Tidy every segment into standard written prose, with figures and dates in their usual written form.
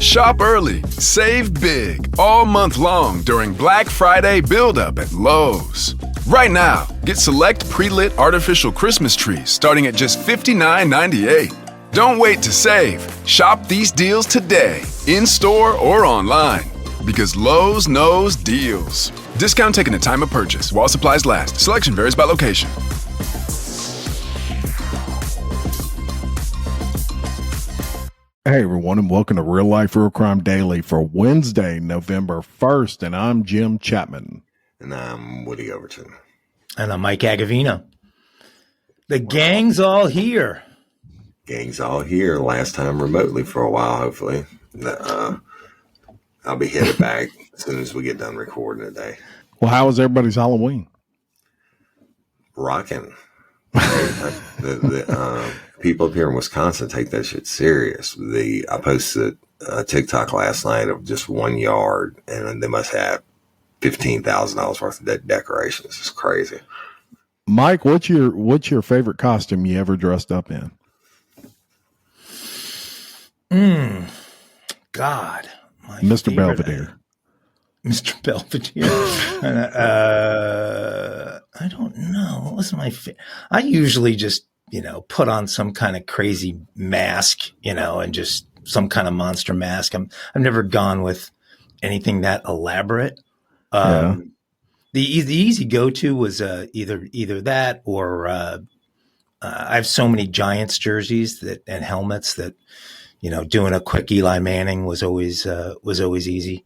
Shop early, save big, all month long during Black Friday build-up at Lowe's. Right now, get select pre-lit artificial Christmas trees starting at just $59.98. Don't wait to save. Shop these deals today, in-store or online, because Lowe's knows deals. Discount taken at time of purchase while supplies last. Selection varies by location. Hey everyone, and welcome to Real Life Real Crime Daily for Wednesday, November 1st, and I'm Jim Chapman. And I'm Woody Overton. And I'm Mike Agovino. The gang's all here. Gang's all here. Last time remotely for a while, hopefully. I'll be headed back as soon as we get done recording today. Well, how was everybody's Halloween? Rocking. The people up here in Wisconsin take that shit serious. I posted a TikTok last night of just 1 yard, and they must have $15,000 worth of decorations. It's crazy. Mike, what's your favorite costume you ever dressed up in? God, Mr. Belvedere. Mr. Belvedere. I don't know. What was my I usually just, put on some kind of crazy mask, and just some kind of monster mask. I've never gone with anything that elaborate. The easy go-to was either that or I have so many Giants jerseys and helmets that, doing a quick Eli Manning was always easy.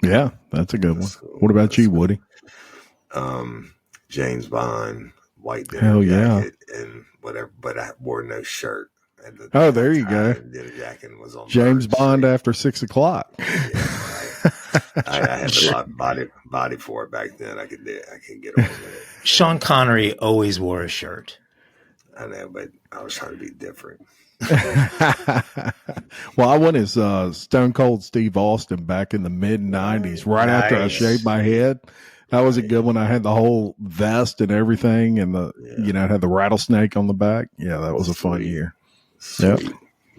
Yeah, that's a good one. What about you, Woody? James Bond, white Hell jacket and whatever, but I wore no shirt. Oh, there you go. Dinner jacket was on James Bond after 6 o'clock. Yeah, I had a lot of body for it back then. I could get away with it. Sean Connery always wore a shirt. I know, but I was trying to be different. Well, I went as Stone Cold Steve Austin back in the mid 90s, right after I shaved my head. That was a good one. I had the whole vest and everything, and it had the rattlesnake on the back. Yeah, that was a fun year. Yep.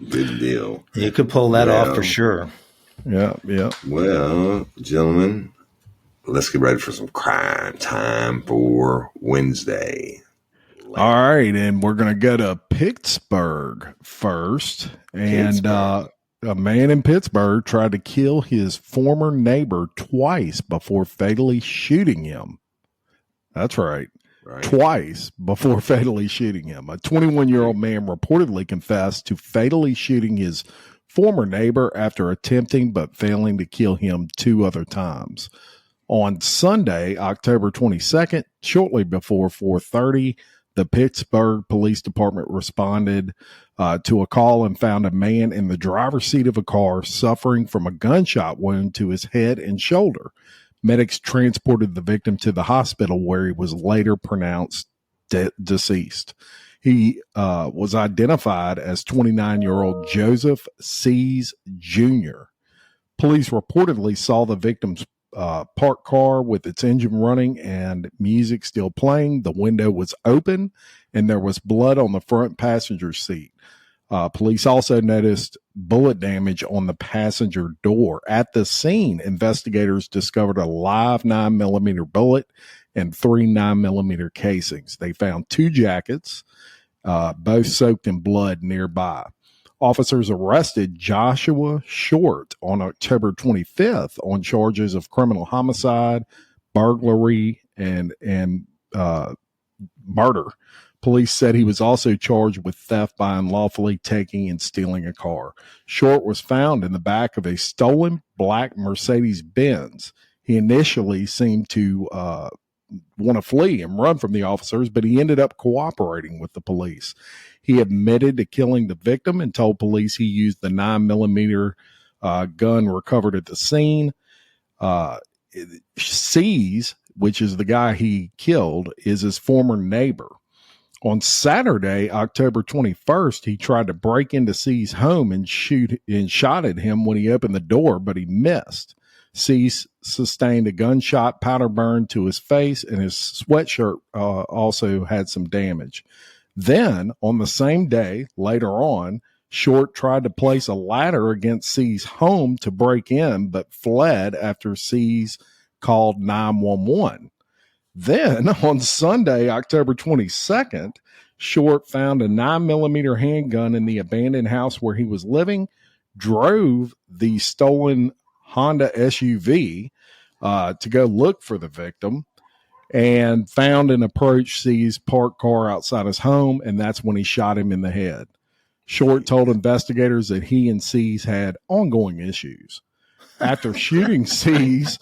Good deal. You could pull that off for sure. Yeah. Well, gentlemen, let's get ready for some crime time for Wednesday. All right, and we're going to go to Pittsburg first. And a man in Pittsburgh tried to kill his former neighbor twice before fatally shooting him. That's right. Twice before fatally shooting him. A 21-year-old man reportedly confessed to fatally shooting his former neighbor after attempting but failing to kill him 2 other times. On Sunday, October 22nd, shortly before 4:30, the Pittsburgh Police Department responded to a call and found a man in the driver's seat of a car suffering from a gunshot wound to his head and shoulder. Medics transported the victim to the hospital where he was later pronounced deceased. He was identified as 29-year-old Joseph Sees Jr. Police reportedly saw the victim's parked car with its engine running and music still playing. The window was open and there was blood on the front passenger seat. Police also noticed bullet damage on the passenger door. At the scene, investigators discovered a live 9mm bullet and 3 9mm casings. They found 2 jackets, both soaked in blood nearby. Officers arrested Joshua Short on October 25th on charges of criminal homicide, burglary, and murder. Police said he was also charged with theft by unlawfully taking and stealing a car. Short was found in the back of a stolen black Mercedes-Benz. He initially seemed to want to flee and run from the officers, but he ended up cooperating with the police. He admitted to killing the victim and told police he used the 9mm gun recovered at the scene. Sees, which is the guy he killed, is his former neighbor. On Saturday, October 21st, he tried to break into C's home and shot at him when he opened the door, but he missed. C sustained a gunshot powder burn to his face, and his sweatshirt also had some damage. Then, on the same day, later on, Short tried to place a ladder against C's home to break in, but fled after C's called 911. Then on Sunday, October 22nd, Short found a 9mm handgun in the abandoned house where he was living, drove the stolen Honda SUV to go look for the victim, and found and approached C's parked car outside his home, and that's when he shot him in the head. Short told investigators that he and C's had ongoing issues. After shooting C's,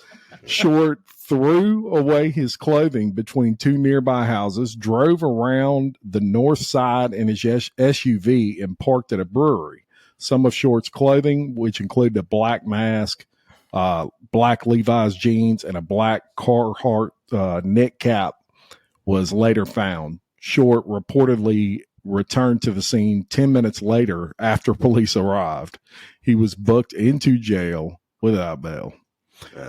Short threw away his clothing between two nearby houses, drove around the north side in his SUV, and parked at a brewery. Some of Short's clothing, which included a black mask, black Levi's jeans, and a black Carhartt knit cap, was later found. Short reportedly returned to the scene 10 minutes later after police arrived. He was booked into jail without bail.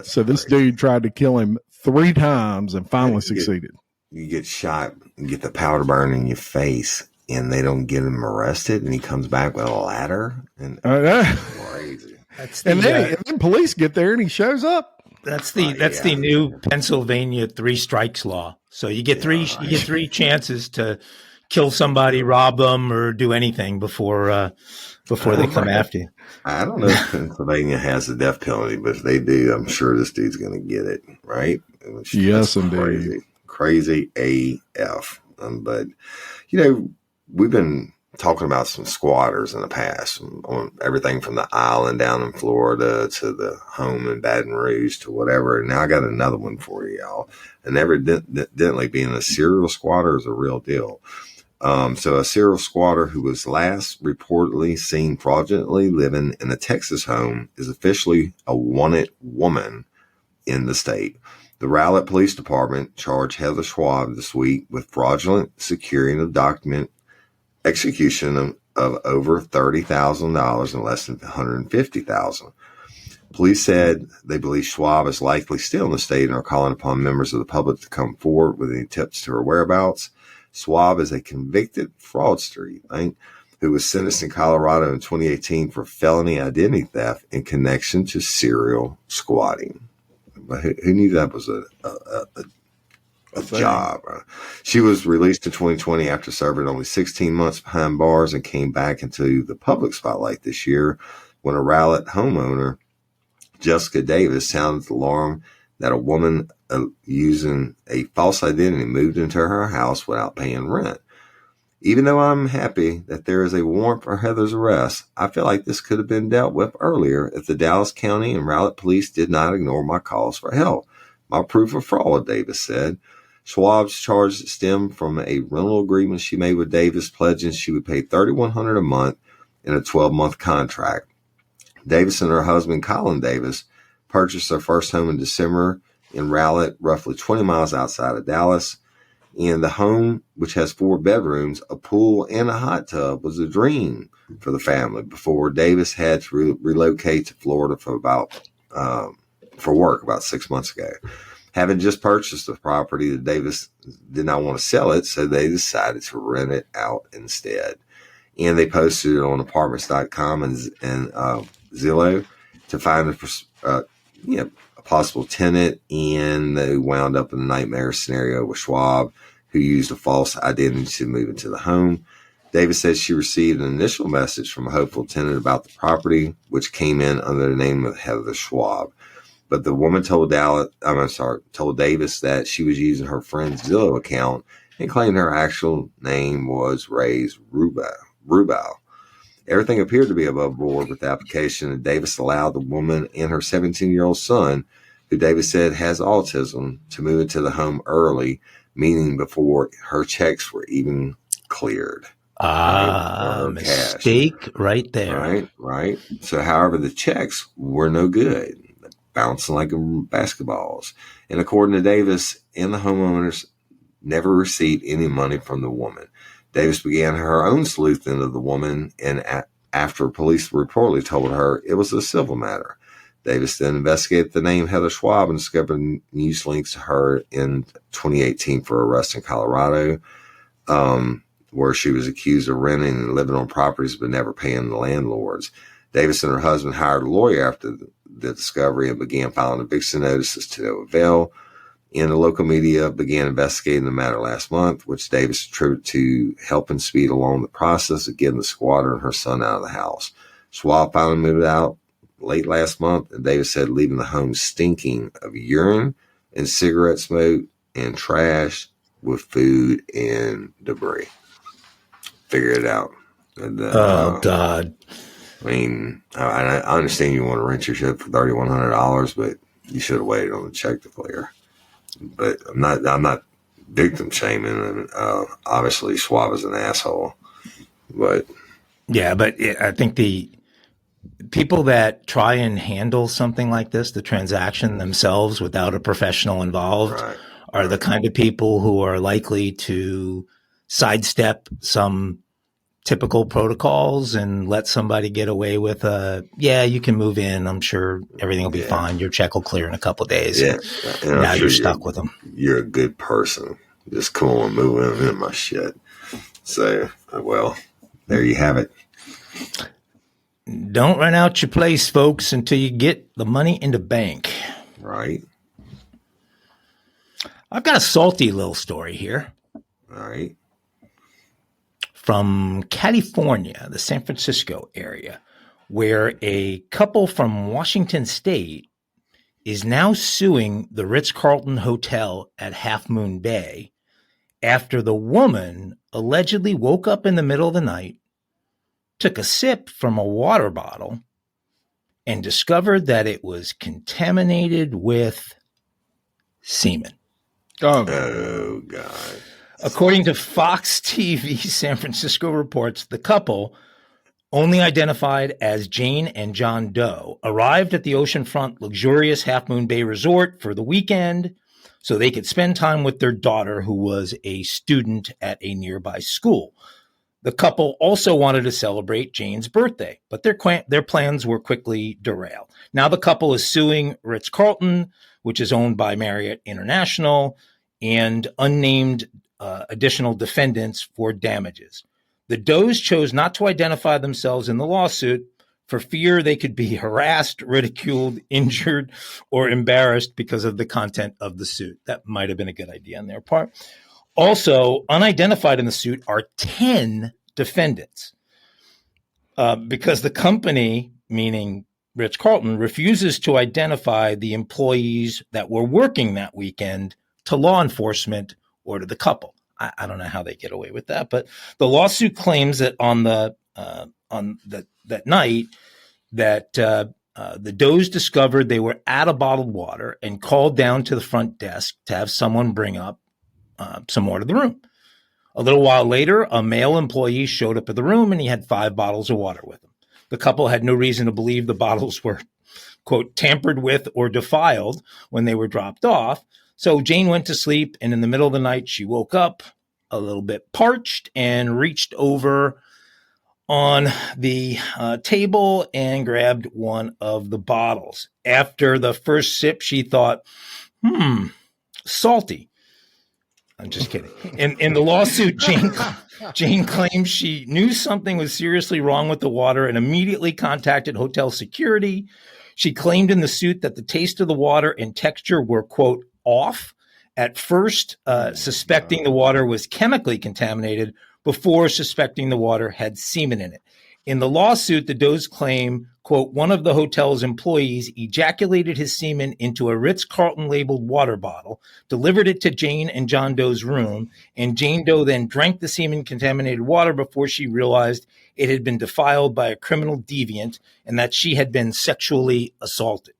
So this dude tried to kill him 3 times and finally succeeded. You get shot, you get the powder burn in your face, and they don't get him arrested, and he comes back with a ladder. And crazy. Then police get there and he shows up. That's the new Pennsylvania 3 strikes law. So you get three chances to kill somebody, rob them, or do anything before they come after you. I don't know if Pennsylvania has the death penalty, but if they do, I'm sure this dude's going to get it, right? Yes, indeed. Crazy AF. But, we've been talking about some squatters in the past, on everything from the island down in Florida to the home in Baton Rouge to whatever. And now I got another one for you, y'all. And evidently being a serial squatter is a real deal. So a serial squatter who was last reportedly seen fraudulently living in a Texas home is officially a wanted woman in the state. The Rowlett Police Department charged Heather Schwab this week with fraudulent securing of document execution of over $30,000 and less than $150,000. Police said they believe Schwab is likely still in the state and are calling upon members of the public to come forward with any tips to her whereabouts. Schwab is a convicted fraudster, who was sentenced in Colorado in 2018 for felony identity theft in connection to serial squatting. But who knew that was a job? She was released in 2020 after serving only 16 months behind bars and came back into the public spotlight this year when a Rowlett homeowner, Jessica Davis, sounded the alarm that a woman using a false identity moved into her house without paying rent. Even though I'm happy that there is a warrant for Heather's arrest, I feel like this could have been dealt with earlier if the Dallas County and Rowlett police did not ignore my calls for help. My proof of fraud, Davis said. Schwab's charges stem from a rental agreement she made with Davis, pledging she would pay $3,100 a month in a 12-month contract. Davis and her husband, Colin Davis, purchased their first home in December in Rowlett, roughly 20 miles outside of Dallas. And the home, which has 4 bedrooms, a pool, and a hot tub, was a dream for the family before Davis had to relocate to Florida for work about 6 months ago. Having just purchased the property, the Davis did not want to sell it, so they decided to rent it out instead. And they posted it on apartments.com and Zillow to find a possible tenant, and they wound up in a nightmare scenario with Schwab, who used a false identity to move into the home. Davis said she received an initial message from a hopeful tenant about the property, which came in under the name of Heather Schwab. But the woman told Davis that she was using her friend's Zillow account and claimed her actual name was Ray's Rubal. Everything appeared to be above board with the application, and Davis allowed the woman and her 17-year-old son, who Davis said has autism, to move into the home early, meaning before her checks were even cleared. Mistake cash. Right there. Right. So, however, the checks were no good, bouncing like basketballs. And according to Davis and the homeowners, never received any money from the woman. Davis began her own sleuthing of the woman, and after police reportedly told her it was a civil matter. Davis then investigated the name Heather Schwab and discovered news links to her in 2018 for arrest in Colorado. where she was accused of renting and living on properties but never paying the landlords. Davis and her husband hired a lawyer after the discovery and began filing eviction notices to no avail. And the local media began investigating the matter last month, which Davis attributed to helping speed along the process of getting the squatter and her son out of the house. Schwab finally moved out late last month, and Davis said leaving the home stinking of urine and cigarette smoke and trash with food and debris. Figure it out. And, oh, God. I mean, I understand you want to rent your shit for $3,100, but you should have waited on the check to clear. But I'm not victim shaming, and obviously Schwab is an asshole. But yeah, but I think the people that try and handle something like this, the transaction themselves without a professional involved, are the kind of people who are likely to sidestep some typical protocols and let somebody get away with yeah, you can move in. I'm sure everything will be fine. Your check will clear in a couple of days. Yeah. And now you're stuck with them. You're a good person. Just come on, move in my shit. So, well, there you have it. Don't rent out your place, folks, until you get the money in the bank. Right. I've got a salty little story here. All right. From California, the San Francisco area, where a couple from Washington State is now suing the Ritz Carlton Hotel at Half Moon Bay after the woman allegedly woke up in the middle of the night, took a sip from a water bottle, and discovered that it was contaminated with semen. Oh, God. According to Fox TV San Francisco reports, the couple, only identified as Jane and John Doe, arrived at the oceanfront luxurious Half Moon Bay Resort for the weekend so they could spend time with their daughter, who was a student at a nearby school. The couple also wanted to celebrate Jane's birthday, but their plans were quickly derailed. Now the couple is suing Ritz Carlton, which is owned by Marriott International, and unnamed additional defendants for damages. The Does chose not to identify themselves in the lawsuit for fear they could be harassed, ridiculed, injured, or embarrassed because of the content of the suit. That might have been a good idea on their part. Also, unidentified in the suit are 10 defendants because the company, meaning Ritz Carlton, refuses to identify the employees that were working that weekend to law enforcement or to the couple. I don't know how they get away with that, but the lawsuit claims that on that night that the Does discovered they were out of bottled water and called down to the front desk to have someone bring up some more to the room. A little while later, a male employee showed up at the room and he had 5 bottles of water with him. The couple had no reason to believe the bottles were, quote, tampered with or defiled when they were dropped off. So Jane went to sleep, and in the middle of the night, she woke up a little bit parched and reached over on the table and grabbed one of the bottles. After the first sip, she thought, salty. I'm just kidding. In the lawsuit, Jane claims she knew something was seriously wrong with the water and immediately contacted hotel security. She claimed in the suit that the taste of the water and texture were, quote, off, at first suspecting the water was chemically contaminated before suspecting the water had semen in it. In the lawsuit, the Does claim, quote, one of the hotel's employees ejaculated his semen into a Ritz Carlton labeled water bottle, delivered it to Jane and John Doe's room, and Jane Doe then drank the semen contaminated water before she realized it had been defiled by a criminal deviant and that she had been sexually assaulted.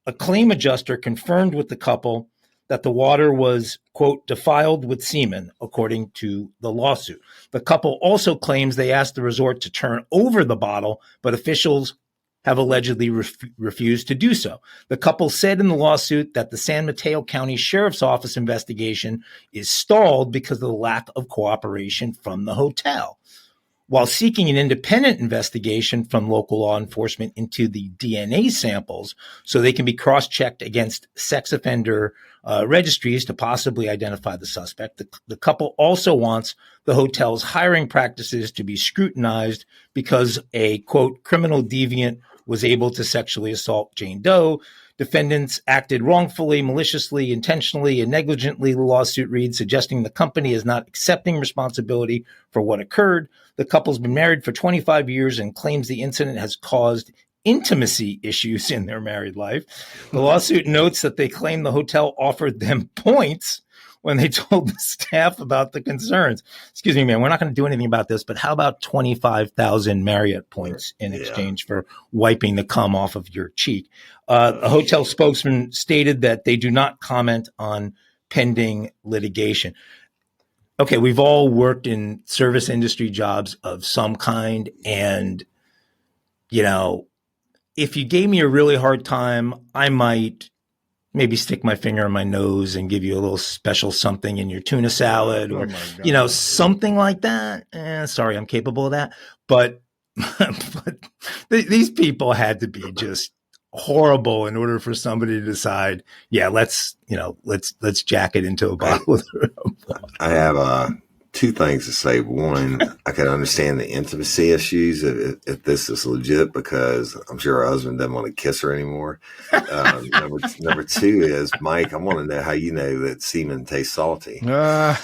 A claim adjuster confirmed with the couple that the water was, quote, defiled with semen, according to the lawsuit. The couple also claims they asked the resort to turn over the bottle, but officials have allegedly refused to do so. The couple said in the lawsuit that the San Mateo County Sheriff's Office investigation is stalled because of the lack of cooperation from the hotel. while seeking an independent investigation from local law enforcement into the DNA samples so they can be cross-checked against sex offender registries to possibly identify the suspect. The couple also wants the hotel's hiring practices to be scrutinized because a, quote, criminal deviant was able to sexually assault Jane Doe. Defendants acted wrongfully, maliciously, intentionally, and negligently, the lawsuit reads, suggesting the company is not accepting responsibility for what occurred. The couple's been married for 25 years and claims the incident has caused intimacy issues in their married life. The lawsuit notes that they claim the hotel offered them points when they told the staff about the concerns. Excuse me, man, we're not going to do anything about this, but how about 25,000 Marriott points in exchange for wiping the cum off of your cheek? A hotel spokesman stated that they do not comment on pending litigation. Okay, we've all worked in service industry jobs of some kind. And, you know, if you gave me a really hard time, I might maybe stick my finger in my nose and give you a little special something in your tuna salad or, you know, something like that. Sorry, I'm capable of that. But these people had to be just horrible in order for somebody to decide, yeah, let's jack it into a bottle of water. I have two things to say. One, I can understand the intimacy issues if this is legit, because I'm sure her husband doesn't want to kiss her anymore. Number two is, Mike, I want to know how you know that semen tastes salty. I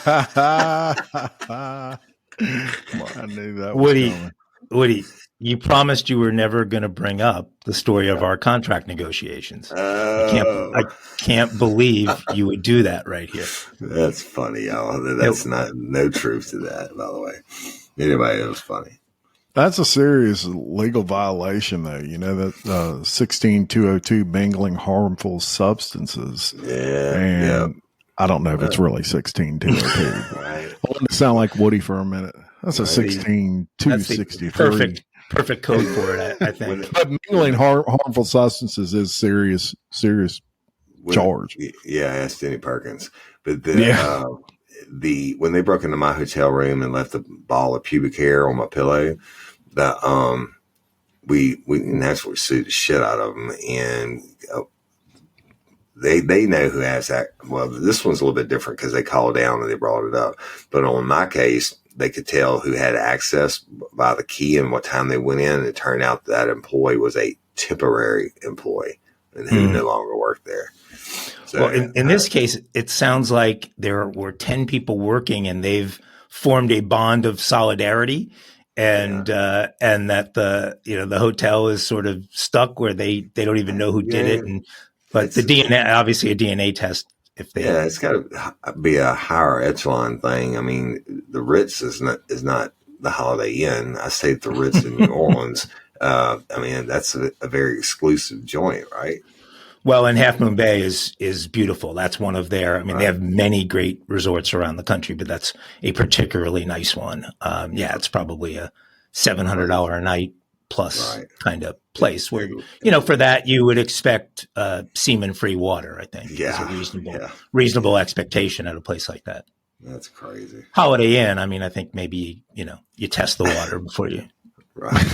knew that was coming. Woody, you promised you were never going to bring up the story of our contract negotiations. I can't believe you would do that right here. That's funny, y'all. That's no truth to that, by the way. Anyway, it was funny. That's a serious legal violation, though. You know, that 16202 mingling harmful substances. Yeah. And I don't know if it's really 16202. Right. I want to sound like Woody for a minute. That's a 16263. Perfect code for it, I think. But mingling harmful substances is serious charge. Yeah, I asked Jenny Perkins. But then when they broke into my hotel room and left a ball of pubic hair on my pillow, that we naturally sued the shit out of them, and they know who has that. Well, this one's a little bit different because they called down and they brought it up. But on my case, they could tell who had access by the key and what time they went in. And it turned out that employee was a temporary employee and who no longer worked there. So, well, in this case, it sounds like there were 10 people working and they've formed a bond of solidarity, and that the hotel is sort of stuck where they don't even know who did it. But the DNA, obviously a DNA test. It's got to be a higher echelon thing. I mean, the Ritz is not the Holiday Inn. I stayed at the Ritz in New Orleans. I mean, that's a very exclusive joint, right? Well, and Half Moon Bay is beautiful. That's one of their. I mean, they have many great resorts around the country, but that's a particularly nice one. It's probably a $700 a night plus kind of place where, for that you would expect semen-free water, I think. Yeah. It's a reasonable expectation at a place like that. That's crazy. Holiday Inn, I mean, I think maybe, you test the water before you. Right.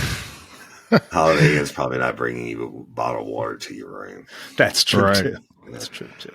Holiday Inn's probably not bringing you a bottle of water to your room. That's true, too. That's true, too.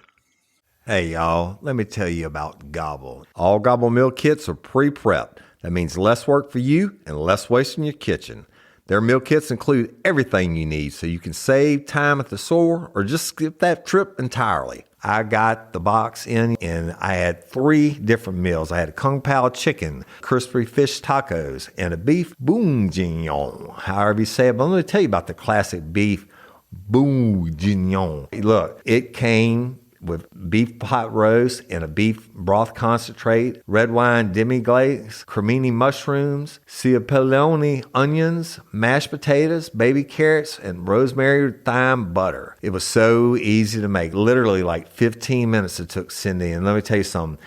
Hey, y'all, let me tell you about Gobble. All Gobble meal kits are pre-prepped. That means less work for you and less waste in your kitchen. Their meal kits include everything you need so you can save time at the store or just skip that trip entirely. I got the box in and I had 3 different meals. I had a Kung Pao chicken, crispy fish tacos, and a beef bourguignon, however you say it. But let me tell you about the classic beef bourguignon. Look, it came with beef pot roast and a beef broth concentrate, red wine demi-glaze, cremini mushrooms, cipollone onions, mashed potatoes, baby carrots, and rosemary thyme butter. It was so easy to make. Literally like 15 minutes it took Cindy. And let me tell you something,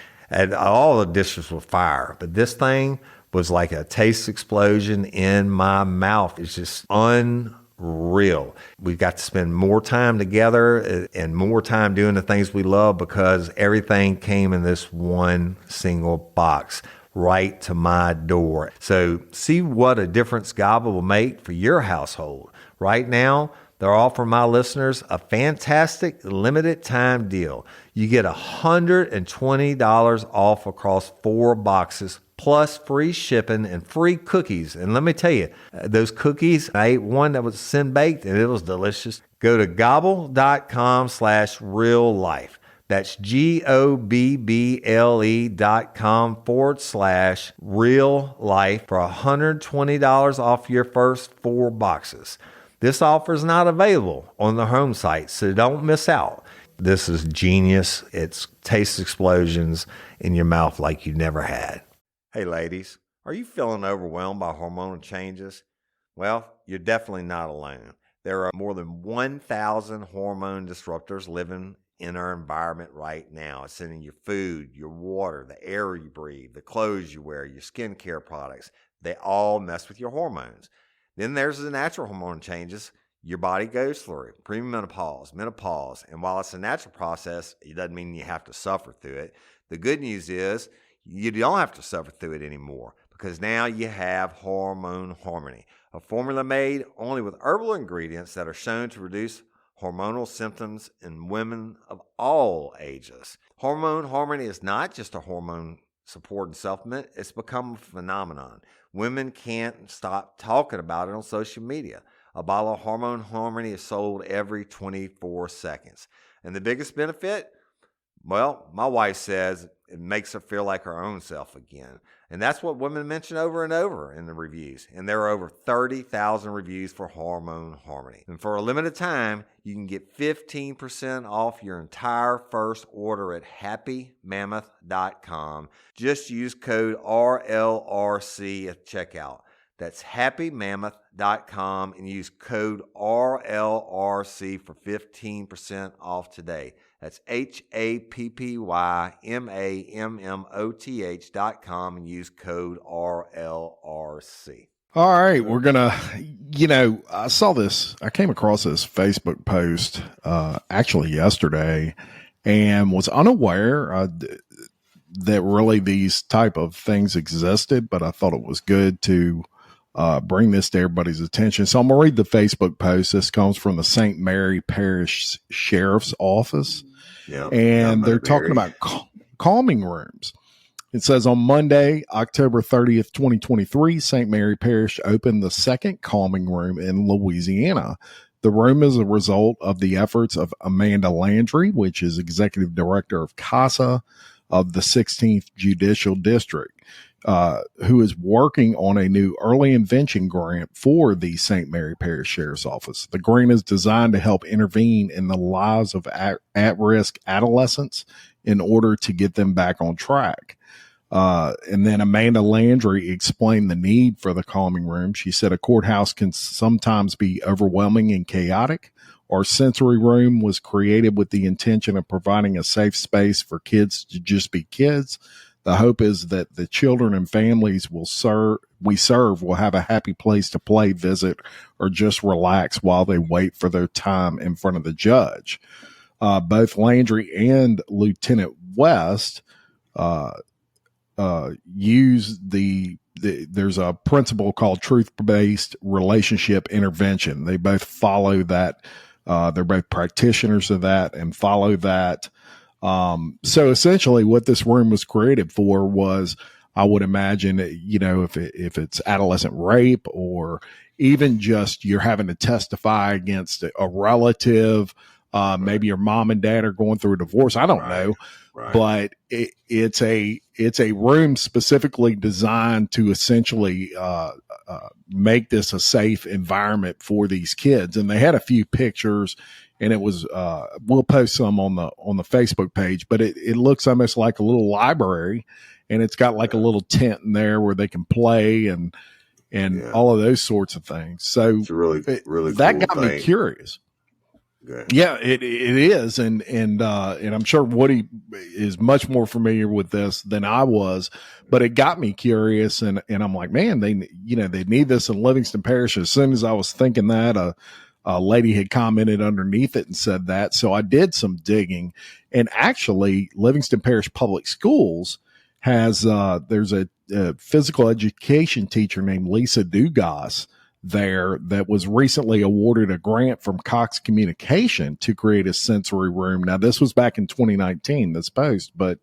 all the dishes were fire, but this thing was like a taste explosion in my mouth. It's just unreal. We've got to spend more time together and more time doing the things we love because everything came in this one single box. right to my door. So see what a difference Gobble will make for your household. Right now, they're offering my listeners a fantastic limited time deal. You get $120 off across 4 boxes, plus free shipping and free cookies. And let me tell you, those cookies, I ate one that was sin baked and it was delicious. Go to gobble.com/real life. That's GOBBLE.com/real life for $120 off your first 4 boxes. This offer is not available on the home site, so don't miss out. This is genius. It's taste explosions in your mouth like you never had. Hey ladies, are you feeling overwhelmed by hormonal changes? Well, you're definitely not alone. There are more than 1,000 hormone disruptors living in our environment right now. It's in your food, your water, the air you breathe, the clothes you wear, your skincare products. They all mess with your hormones. Then there's the natural hormone changes your body goes through, premenopause, menopause. And while it's a natural process, it doesn't mean you have to suffer through it. The good news is you don't have to suffer through it anymore, because now you have Hormone Harmony, a formula made only with herbal ingredients that are shown to reduce hormonal symptoms in women of all ages. Hormone Harmony is not just a hormone support and supplement. It's become a phenomenon. Women can't stop talking about it on social media. A bottle of Hormone Harmony is sold every 24 seconds. And the biggest benefit? Well, my wife says it makes her feel like her own self again. And that's what women mention over and over in the reviews. And there are over 30,000 reviews for Hormone Harmony. And for a limited time, you can get 15% off your entire first order at happymammoth.com. Just use code RLRC at checkout. That's happymammoth.com and use code RLRC for 15% off today. That's happymammoth.com and use code RLRC. All right, we're gonna, I came across this Facebook post actually yesterday, and was unaware that really these type of things existed, but I thought it was good to bring this to everybody's attention. So I'm gonna read the Facebook post. This comes from the St. Mary Parish Sheriff's Office, and they're talking about calming rooms. It says on Monday, October 30th, 2023, St. Mary Parish opened the second calming room in Louisiana. The room is a result of the efforts of Amanda Landry, which is executive director of CASA of the 16th Judicial District, who is working on a new early intervention grant for the St. Mary Parish Sheriff's Office. The grant is designed to help intervene in the lives of at-risk adolescents in order to get them back on track. And then Amanda Landry explained the need for the calming room. She said a courthouse can sometimes be overwhelming and chaotic. Our sensory room was created with the intention of providing a safe space for kids to just be kids. The hope is that the children and families we serve will have a happy place to play, visit, or just relax while they wait for their time in front of the judge. Both Landry and Lieutenant West use there's a principle called truth-based relationship intervention. They both follow that. They're both practitioners of that and follow that. So essentially what this room was created for was, I would imagine, if it's adolescent rape, or even just you're having to testify against a relative, maybe your mom and dad are going through a divorce. I don't know. Right. But it's a room specifically designed to essentially make this a safe environment for these kids. And they had a few pictures, and it was we'll post some on the Facebook page. But it looks almost like a little library, and it's got like a little tent in there where they can play and all of those sorts of things. So it's really that cool got thing. Me curious. Yeah, it is, and I'm sure Woody is much more familiar with this than I was, but it got me curious, and I'm like, man, they need this in Livingston Parish. As soon as I was thinking that, a lady had commented underneath it and said that, so I did some digging, and actually, Livingston Parish Public Schools has there's a physical education teacher named Lisa Dugas there that was recently awarded a grant from Cox Communication to create a sensory room. Now, this was back in 2019, this post, but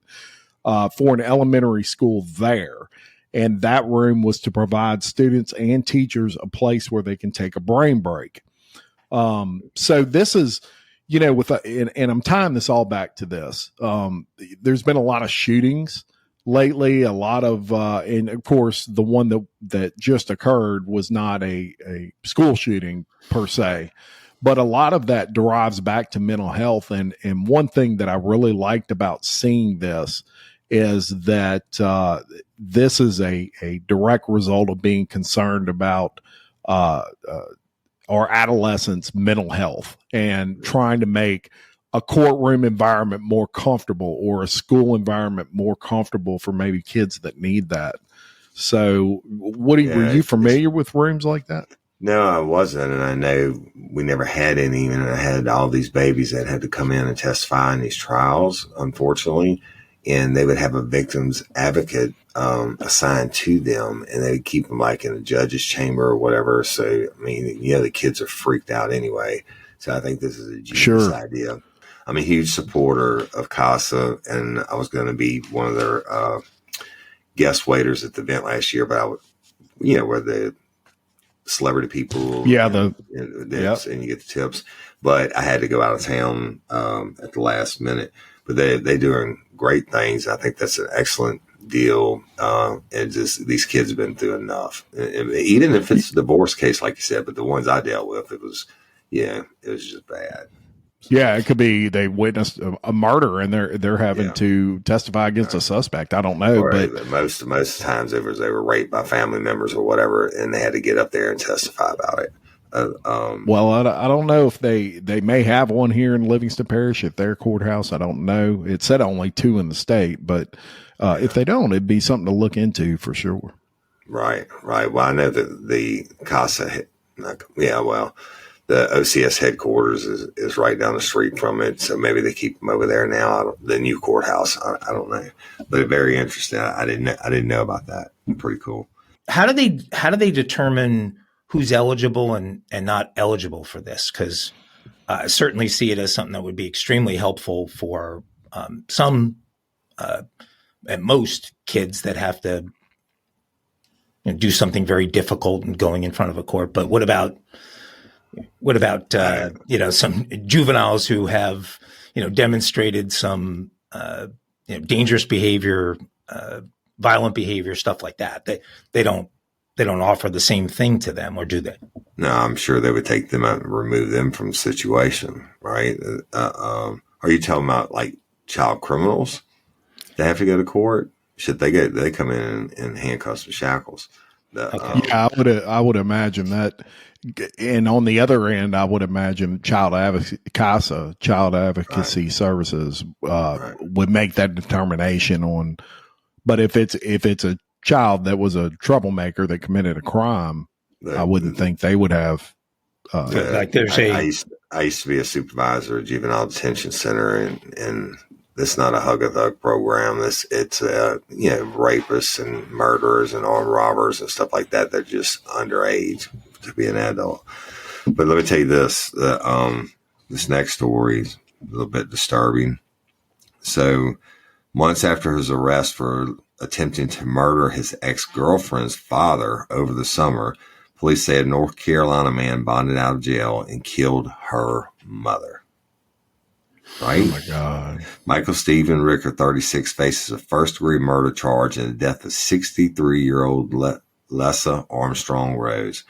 for an elementary school there. And that room was to provide students and teachers a place where they can take a brain break. So this is, and I'm tying this all back to this. There's been a lot of shootings lately, a lot of, and of course, the one that just occurred was not a school shooting per se, but a lot of that derives back to mental health. And one thing that I really liked about seeing this is that this is a direct result of being concerned about our adolescents' mental health and trying to make a courtroom environment more comfortable or a school environment more comfortable for maybe kids that need that. So were you familiar with rooms like that? No, I wasn't. And I know we never had any. And I had all these babies that had to come in and testify in these trials, unfortunately. And they would have a victim's advocate assigned to them, and they would keep them like in a judge's chamber or whatever. So, I mean, the kids are freaked out anyway. So I think this is a genius idea. I'm a huge supporter of CASA, and I was going to be one of their guest waiters at the event last year, but I would, where the celebrity people, and you get the tips. But I had to go out of town at the last minute. But they doing great things. I think that's an excellent deal. And just these kids have been through enough. Even if it's a divorce case, like you said, but the ones I dealt with, it was just bad. Yeah, it could be they witnessed a murder and they're having to testify against a suspect. I don't know, but most times they were raped by family members or whatever, and they had to get up there and testify about it. Well, I don't know if they may have one here in Livingston Parish at their courthouse. I don't know. It said only 2 in the state, but if they don't, it'd be something to look into for sure. Right. Well, I know that the CASA, the OCS headquarters is right down the street from it. So maybe they keep them over there now. The new courthouse. I don't know, but very interesting. I didn't know about that. Pretty cool. How do they determine who's eligible and not eligible for this? Because I certainly see it as something that would be extremely helpful for some and most kids that have to do something very difficult and going in front of a court. But what about some juveniles who have demonstrated some dangerous behavior, violent behavior, stuff like that? They don't offer the same thing to them, or do they? No, I'm sure they would take them out and remove them from the situation, right? Are you talking about like child criminals that have to go to court? Should they come in handcuffs and shackles? I would imagine that. And on the other end, I would imagine child advocacy services would make that determination on. But if it's a child that was a troublemaker that committed a crime, I wouldn't think they would have. I used to be a supervisor at juvenile detention center, and it's not a hug a thug program. It's rapists and murderers and armed robbers and stuff like that. They're just underage to be an adult. But let me tell you this: this next story is a little bit disturbing. So, months after his arrest for attempting to murder his ex-girlfriend's father over the summer, police say a North Carolina man bonded out of jail and killed her mother. Right? Oh, my God. Michael Stephen Ricker, 36, faces a first-degree murder charge in the death of 63-year-old Lessa Armstrong Rose.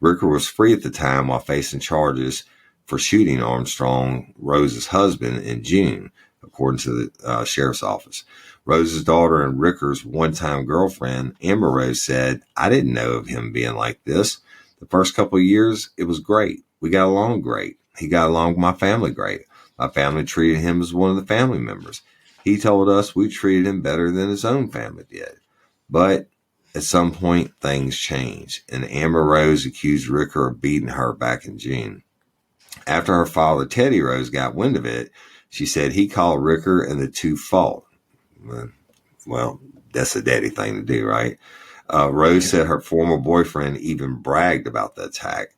Ricker was free at the time while facing charges for shooting Armstrong, Rose's husband, in June, according to the sheriff's office. Rose's daughter and Ricker's one-time girlfriend, Amber Rose, said, "I didn't know of him being like this. The first couple of years, it was great. We got along great. He got along with my family great. My family treated him as one of the family members. He told us we treated him better than his own family did. But at some point, things changed, and Amber Rose accused Ricker of beating her back in June. After her father, Teddy Rose, got wind of it, she said he called Ricker and the two fought. Well, that's a daddy thing to do, right? Rose said her former boyfriend even bragged about the attack.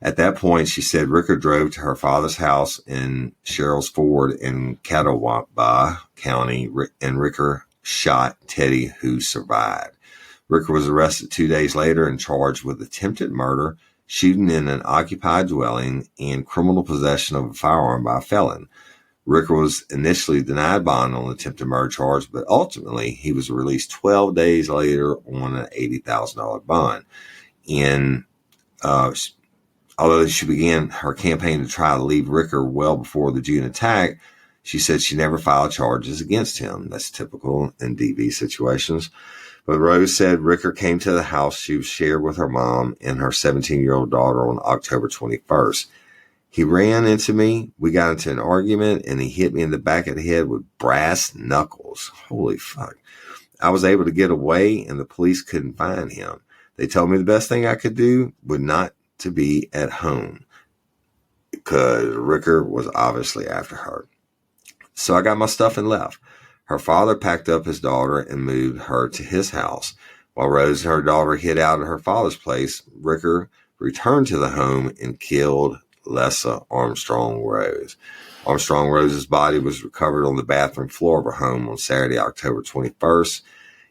At that point, she said Ricker drove to her father's house in Sherrills Ford in Catawba County, and Ricker shot Teddy, who survived. Ricker was arrested 2 days later and charged with attempted murder, shooting in an occupied dwelling, and criminal possession of a firearm by a felon. Ricker was initially denied bond on the attempted murder charge, but ultimately he was released 12 days later on an $80,000 bond. Although she began her campaign to try to leave Ricker well before the June attack, she said she never filed charges against him. That's typical in DV situations. But Rose said Ricker came to the house she shared with her mom and her 17-year-old daughter on October 21st. He ran into me. We got into an argument, and he hit me in the back of the head with brass knuckles. Holy fuck. I was able to get away, and the police couldn't find him. They told me the best thing I could do would not to be at home because Ricker was obviously after her. So I got my stuff and left. Her father packed up his daughter and moved her to his house. While Rose and her daughter hid out at her father's place, Ricker returned to the home and killed Lessa Armstrong Rose. Armstrong Rose's body was recovered on the bathroom floor of her home on Saturday, October 21st.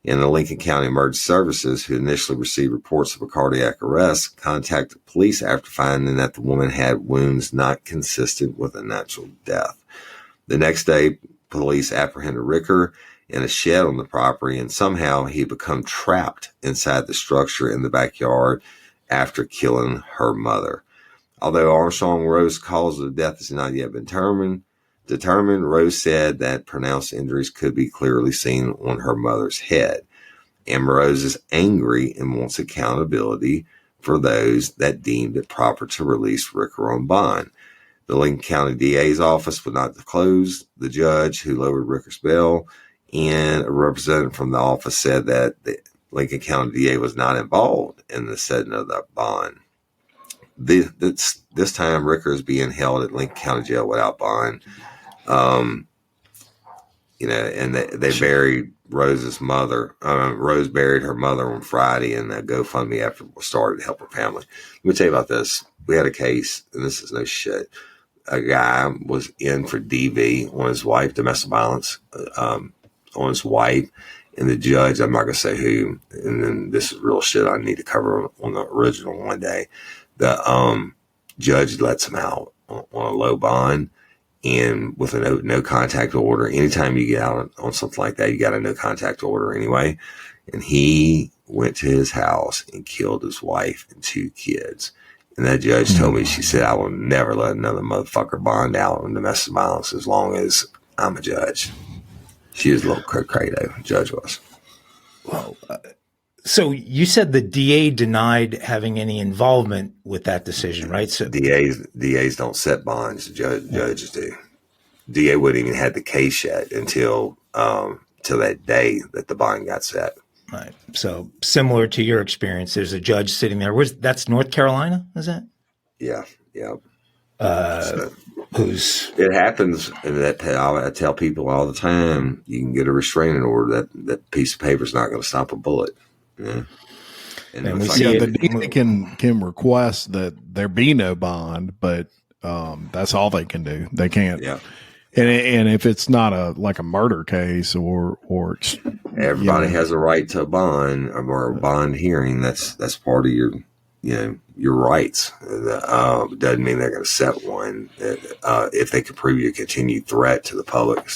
And the Lincoln County Emergency Services, who initially received reports of a cardiac arrest, contacted police after finding that the woman had wounds not consistent with a natural death. The next day, police apprehended Ricker in a shed on the property, and somehow he had become trapped inside the structure in the backyard after killing her mother. Although Armstrong Rose's cause of death has not yet been determined, Rose said that pronounced injuries could be clearly seen on her mother's head. And Rose is angry and wants accountability for those that deemed it proper to release Ricker on bond. The Lincoln County DA's office would not disclose the judge who lowered Ricker's bail, and a representative from the office said that the Lincoln County DA was not involved in the setting of that bond. This time, Ricker is being held at Lincoln County Jail without bond. And they buried Rose's mother. Rose buried her mother on Friday, and a GoFundMe effort was started to help her family. Let me tell you about this. We had a case, and this is no shit. A guy was in for DV on his wife, domestic violence, on his wife, and the judge, I'm not going to say who, and then this is real shit I need to cover on the original one day. The judge lets him out on a low bond and with a no contact order. Anytime you get out on something like that, you got a no contact order anyway. And he went to his house and killed his wife and 2 kids. And that judge told me, she said, I will never let another motherfucker bond out on domestic violence as long as I'm a judge. She was a little cray though, the judge was. Well, so you said the DA denied having any involvement with that decision, right? So DAs don't set bonds. Judges do. DA wouldn't even have the case yet until that day that the bond got set. Right. So similar to your experience, there's a judge sitting there. That's North Carolina, is that? Yeah. Yeah. It happens, and I tell people all the time, you can get a restraining order. That piece of paper is not going to stop a bullet. Yeah. And the DA can request that there be no bond, but that's all they can do. They can't. Yeah. And if it's not a murder case or everybody has a right to a bond or a bond hearing. That's part of your rights. Doesn't mean they're going to set one. If they can prove you a continued threat to the public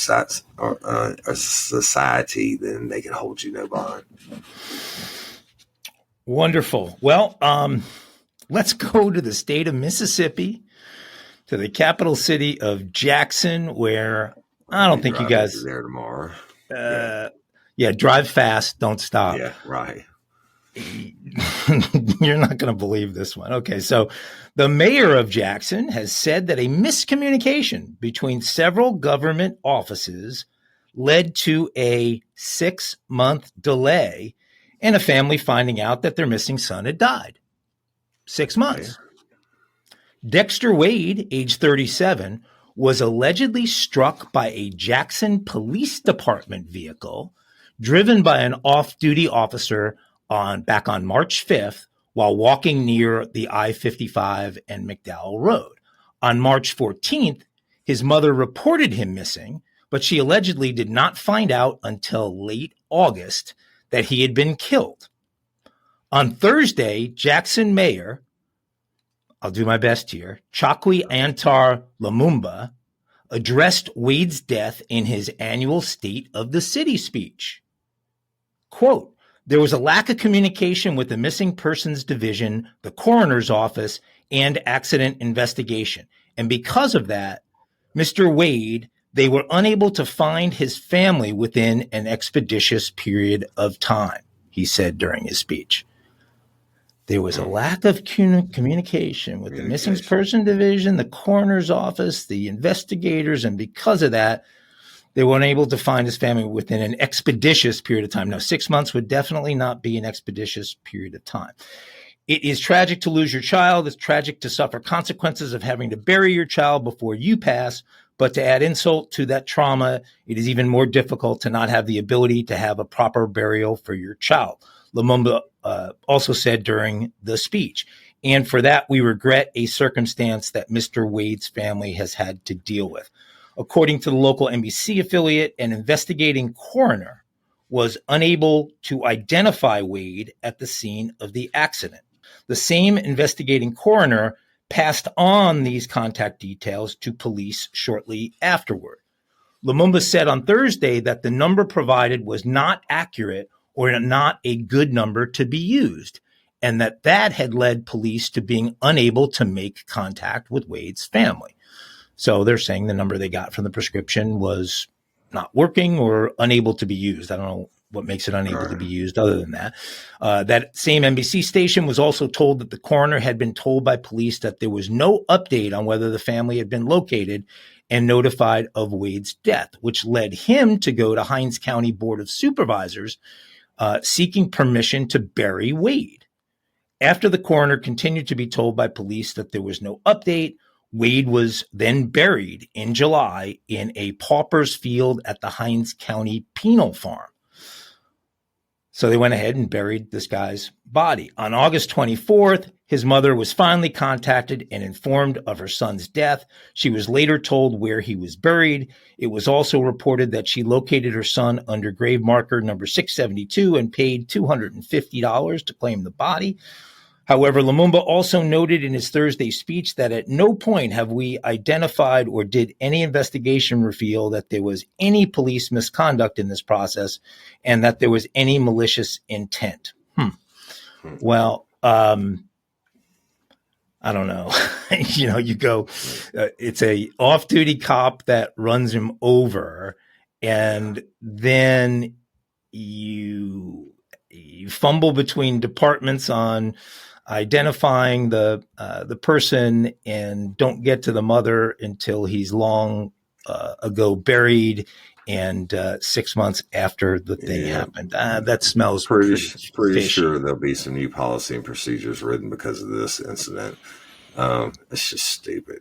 society, then they can hold you no bond. Wonderful. Well, let's go to the state of Mississippi, to the capital city of Jackson, where I don't think you guys there tomorrow. Yeah, drive fast, don't stop. Yeah, right. You're not going to believe this one. Okay, so the mayor of Jackson has said that a miscommunication between several government offices led to a 6-month delay and a family finding out that their missing son had died. 6 months. Dexter Wade, age 37, was allegedly struck by a Jackson Police Department vehicle driven by an off-duty officer back on March 5th while walking near the I-55 and McDowell Road. On March 14th, his mother reported him missing, but she allegedly did not find out until late August that he had been killed. On Thursday, Jackson Mayor, I'll do my best here, Chakwi Antar Lumumba, addressed Wade's death in his annual State of the City speech. Quote, "There was a lack of communication with the Missing Persons Division, the coroner's office, and accident investigation. And because of that, Mr. Wade, they were unable to find his family within an expeditious period of time," he said during his speech. There was a lack of communication with the Missing Person Division, the coroner's office, the investigators, and because of that, they were unable to find his family within an expeditious period of time. Now, 6 months would definitely not be an expeditious period of time. It is tragic to lose your child. It's tragic to suffer consequences of having to bury your child before you pass. But to add insult to that trauma, it is even more difficult to not have the ability to have a proper burial for your child, Lumumba also said during the speech. And for that, we regret a circumstance that Mr. Wade's family has had to deal with. According to the local NBC affiliate, an investigating coroner was unable to identify Wade at the scene of the accident. The same investigating coroner passed on these contact details to police shortly afterward. Lumumba said on Thursday that the number provided was not accurate or not a good number to be used, and that had led police to being unable to make contact with Wade's family. So they're saying the number they got from the prescription was not working or unable to be used. I don't know what makes it unable to be used other than that. That same NBC station was also told that the coroner had been told by police that there was no update on whether the family had been located and notified of Wade's death, which led him to go to Hinds County Board of Supervisors seeking permission to bury Wade. After the coroner continued to be told by police that there was no update, Wade was then buried in July in a pauper's field at the Hinds County Penal Farm. So they went ahead and buried this guy's body. On August 24th, his mother was finally contacted and informed of her son's death. She was later told where he was buried. It was also reported that she located her son under grave marker number 672 and paid $250 to claim the body. However, Lumumba also noted in his Thursday speech that at no point have we identified or did any investigation reveal that there was any police misconduct in this process and that there was any malicious intent. Well, I don't know. You go, it's a off-duty cop that runs him over, and then you fumble between departments on identifying the person and don't get to the mother until he's long ago buried and 6 months after the thing happened. That smells pretty sure there'll be some new policy and procedures written because of this incident. It's just stupid.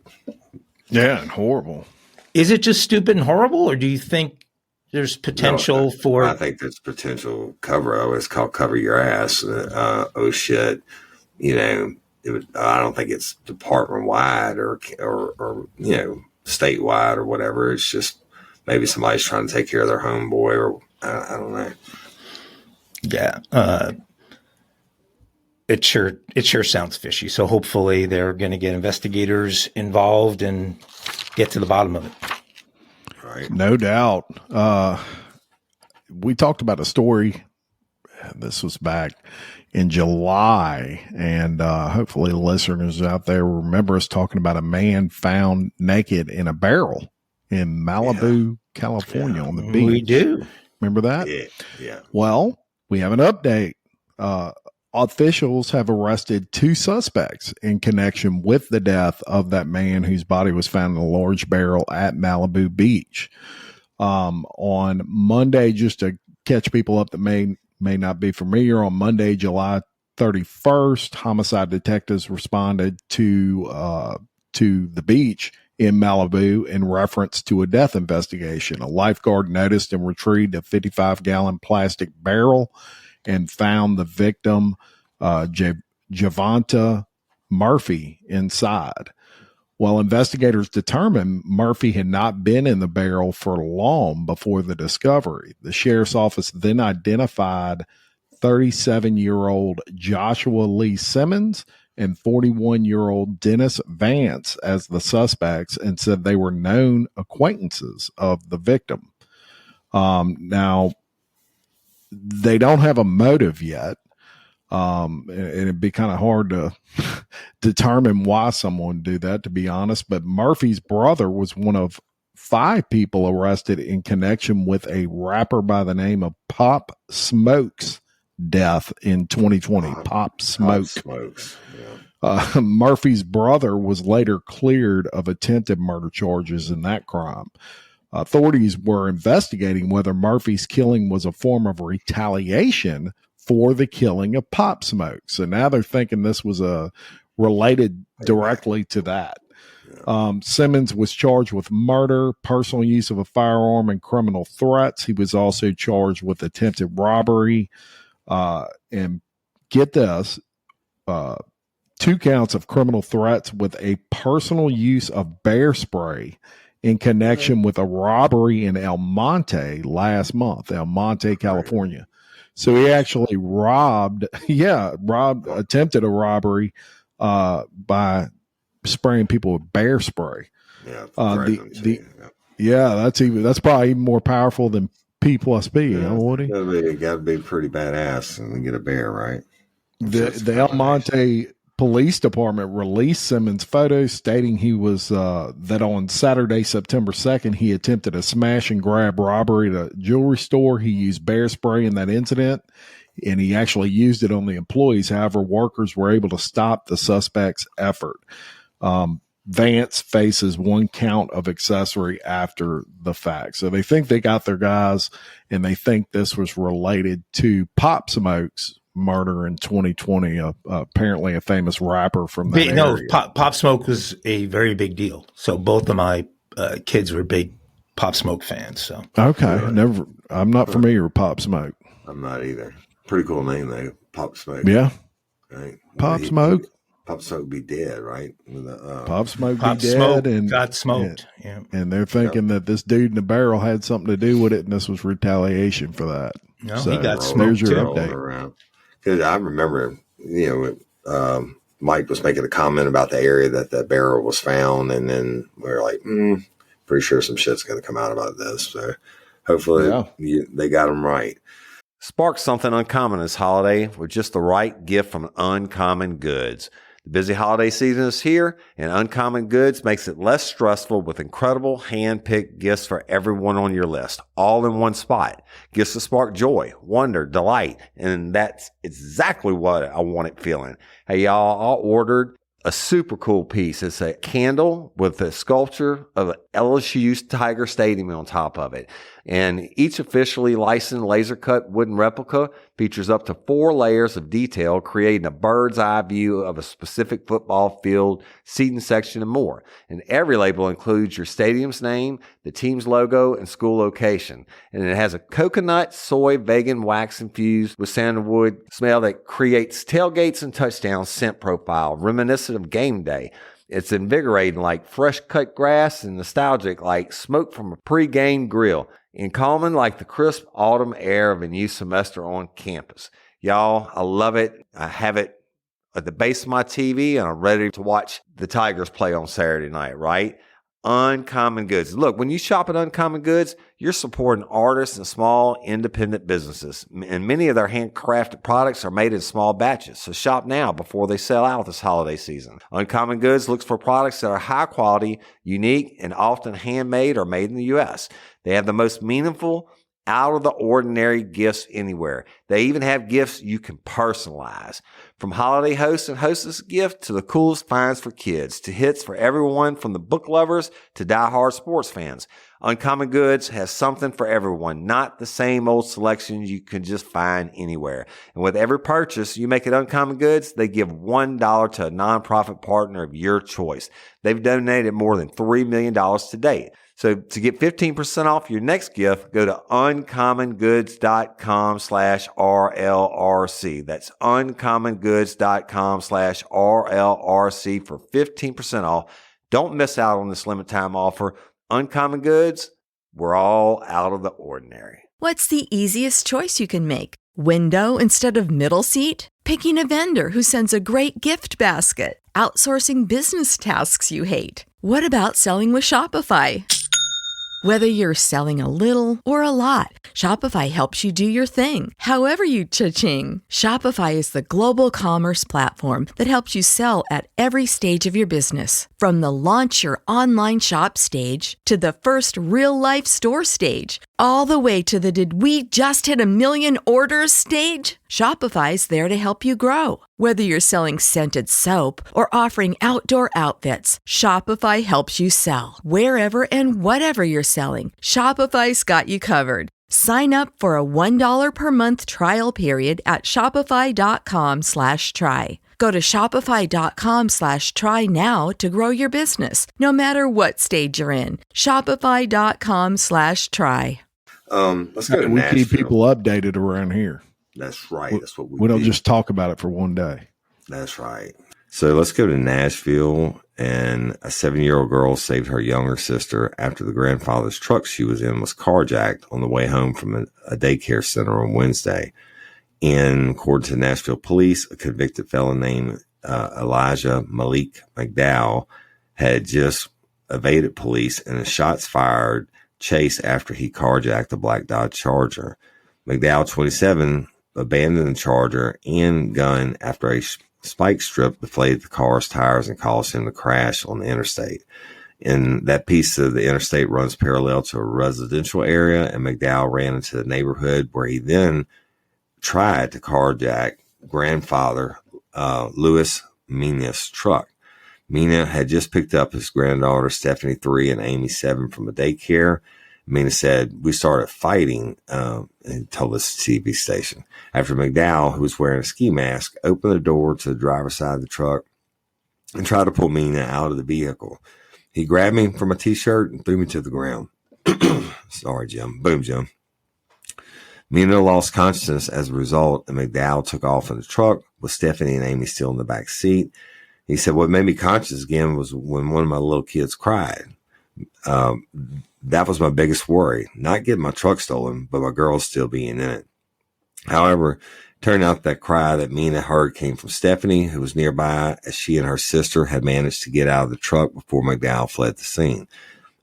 Yeah, and horrible. Is it just stupid and horrible, or do you think there's potential for? I think there's potential cover. It's called cover your ass. Oh shit. I don't think it's department wide or statewide or whatever. It's just maybe somebody's trying to take care of their homeboy, or I don't know. Yeah, it sure sounds fishy. So hopefully they're going to get investigators involved and get to the bottom of it. Right, no doubt. We talked about a story. This was back in July, and hopefully listeners out there remember us talking about a man found naked in a barrel in Malibu, California on the beach. We do. Remember that? Yeah. Well, we have an update. Officials have arrested 2 suspects in connection with the death of that man whose body was found in a large barrel at Malibu Beach. On Monday, just to catch people up that may not be familiar, on Monday, July 31st, homicide detectives responded to the beach in Malibu in reference to a death investigation. A lifeguard noticed and retrieved a 55-gallon plastic barrel and found the victim, Javonta Murphy, inside. Well, investigators determined Murphy had not been in the barrel for long before the discovery. The sheriff's office then identified 37-year-old Joshua Lee Simmons and 41-year-old Dennis Vance as the suspects and said they were known acquaintances of the victim. Now, they don't have a motive yet. And it'd be kind of hard to determine why someone would do that, to be honest. But Murphy's brother was one of 5 people arrested in connection with a rapper by the name of Pop Smoke's death in 2020. Pop Smokes. Yeah. Murphy's brother was later cleared of attempted murder charges in that crime. Authorities were investigating whether Murphy's killing was a form of retaliation for the killing of Pop Smoke. So now they're thinking this was related directly to that. Simmons was charged with murder, personal use of a firearm, and criminal threats. He was also charged with attempted robbery. And get this, 2 counts of criminal threats with a personal use of bear spray in connection with a robbery in El Monte last month, El Monte, California. So he actually attempted a robbery by spraying people with bear spray. That's probably even more powerful than P plus B, Woody? It got to be pretty badass and get a bear, right? The El Monte Police Department released Simmons' photos stating he was that on Saturday, September 2nd, he attempted a smash and grab robbery at a jewelry store. He used bear spray in that incident, and he actually used it on the employees. However, workers were able to stop the suspect's effort. Vance faces 1 count of accessory after the fact. So they think they got their guys, and they think this was related to Pop Smoke's murder in 2020, apparently a famous rapper from that area. Pop Smoke was a very big deal. So both of my kids were big Pop Smoke fans. So okay, I'm not familiar with Pop Smoke. I'm not either. Pretty cool name though, Pop Smoke. Yeah, right. Pop Smoke. Pop Smoke would be dead, right? Pop Smoke Pop be dead Smoke and got smoked. Yeah. And they're thinking that this dude in the barrel had something to do with it, and this was retaliation for that. No, so he got there's smoked your too. update. Because I remember, Mike was making a comment about the area that the barrel was found, and then we were like, pretty sure some shit's going to come out about this. So hopefully they got him right. Spark something uncommon this holiday with just the right gift from Uncommon Goods. The busy holiday season is here, and Uncommon Goods makes it less stressful with incredible hand-picked gifts for everyone on your list, all in one spot. Gifts that spark joy, wonder, delight, and that's exactly what I wanted feeling. Hey, y'all, I ordered a super cool piece. It's a candle with a sculpture of LSU's Tiger Stadium on top of it. And each officially licensed laser cut wooden replica features up to 4 layers of detail, creating a bird's eye view of a specific football field, seating section, and more. And every label includes your stadium's name, the team's logo, and school location. And it has a coconut, soy, vegan wax infused with sandalwood smell that creates tailgates and touchdown scent profile, reminiscent of game day. It's invigorating like fresh cut grass and nostalgic like smoke from a pre-game grill, and calming like the crisp autumn air of a new semester on campus. Y'all, I love it. I have it at the base of my TV, and I'm ready to watch the Tigers play on Saturday night, right? Uncommon Goods. Look, when you shop at Uncommon Goods, you're supporting artists and small independent businesses. And many of their handcrafted products are made in small batches. So shop now before they sell out this holiday season. Uncommon Goods looks for products that are high quality, unique, and often handmade or made in the U.S. They have the most meaningful, out of the ordinary gifts anywhere. They even have gifts you can personalize. From holiday host and hostess gift to the coolest finds for kids to hits for everyone from the book lovers to diehard sports fans, Uncommon Goods has something for everyone, not the same old selections you can just find anywhere. And with every purchase you make at Uncommon Goods, they give $1 to a nonprofit partner of your choice. They've donated more than $3 million to date. So to get 15% off your next gift, go to uncommongoods.com/RLRC. That's uncommongoods.com/RLRC for 15% off. Don't miss out on this limited time offer. Uncommon Goods, we're all out of the ordinary. What's the easiest choice you can make? Window instead of middle seat? Picking a vendor who sends a great gift basket? Outsourcing business tasks you hate? What about selling with Shopify? Whether you're selling a little or a lot, Shopify helps you do your thing, however you cha-ching. Shopify is the global commerce platform that helps you sell at every stage of your business. From the launch your online shop stage to the first real-life store stage, all the way to the did we just hit 1 million orders stage. Shopify's there to help you grow. Whether you're selling scented soap or offering outdoor outfits, Shopify helps you sell. Wherever and whatever you're selling, Shopify's got you covered. Sign up for a $1 per month trial period at shopify.com/try. Go to shopify.com/try now to grow your business, no matter what stage you're in. Shopify.com/try. Let's go to We Nashville. keep people updated around here. That's right. That's what We don't do. just talk about it for one day. That's right. So let's go to Nashville. And a 7-year-old girl saved her younger sister after the grandfather's truck she was in was carjacked on the way home from a daycare center on Wednesday. And according to Nashville police, a convicted felon named Elijah Malik McDowell had just evaded police and a shots fired chase after he carjacked a black Dodge Charger. McDowell, 27, abandoned the Charger and gun after a spike strip deflated the car's tires and caused him to crash on the interstate. And that piece of the interstate runs parallel to a residential area, and McDowell ran into the neighborhood where he then tried to carjack grandfather Louis Mina's truck. Mina had just picked up his granddaughter Stephanie 3 and Amy 7 from a daycare. Mina said, "We started fighting," and told this TV station. After McDowell, who was wearing a ski mask, opened the door to the driver's side of the truck and tried to pull Mina out of the vehicle. He grabbed me from my t-shirt and threw me to the ground. Sorry, Jim. Boom, Jim. Mina lost consciousness as a result, and McDowell took off in the truck with Stephanie and Amy still in the back seat. He said, "What made me conscious again was when one of my little kids cried. That was my biggest worry, not getting my truck stolen, but my girls still being in it." However, it turned out that cry that Mina heard came from Stephanie, who was nearby, as she and her sister had managed to get out of the truck before McDowell fled the scene.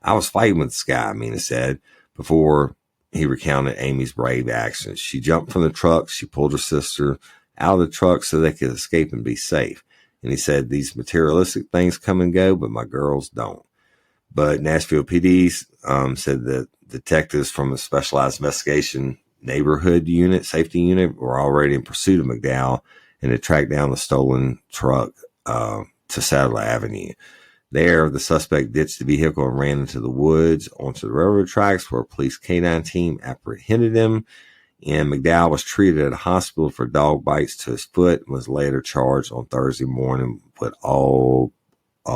"I was fighting with this guy," Mina said, before he recounted Amy's brave actions. "She jumped from the truck. She pulled her sister out of the truck so they could escape and be safe." And he said, "These materialistic things come and go, but my girls don't." But Nashville PD said that detectives from a specialized investigation neighborhood unit, safety unit, were already in pursuit of McDowell and had tracked down the stolen truck to Sadler Avenue. There, the suspect ditched the vehicle and ran into the woods onto the railroad tracks, where a police K-9 team apprehended him. And McDowell was treated at a hospital for dog bites to his foot and was later charged on Thursday morning with a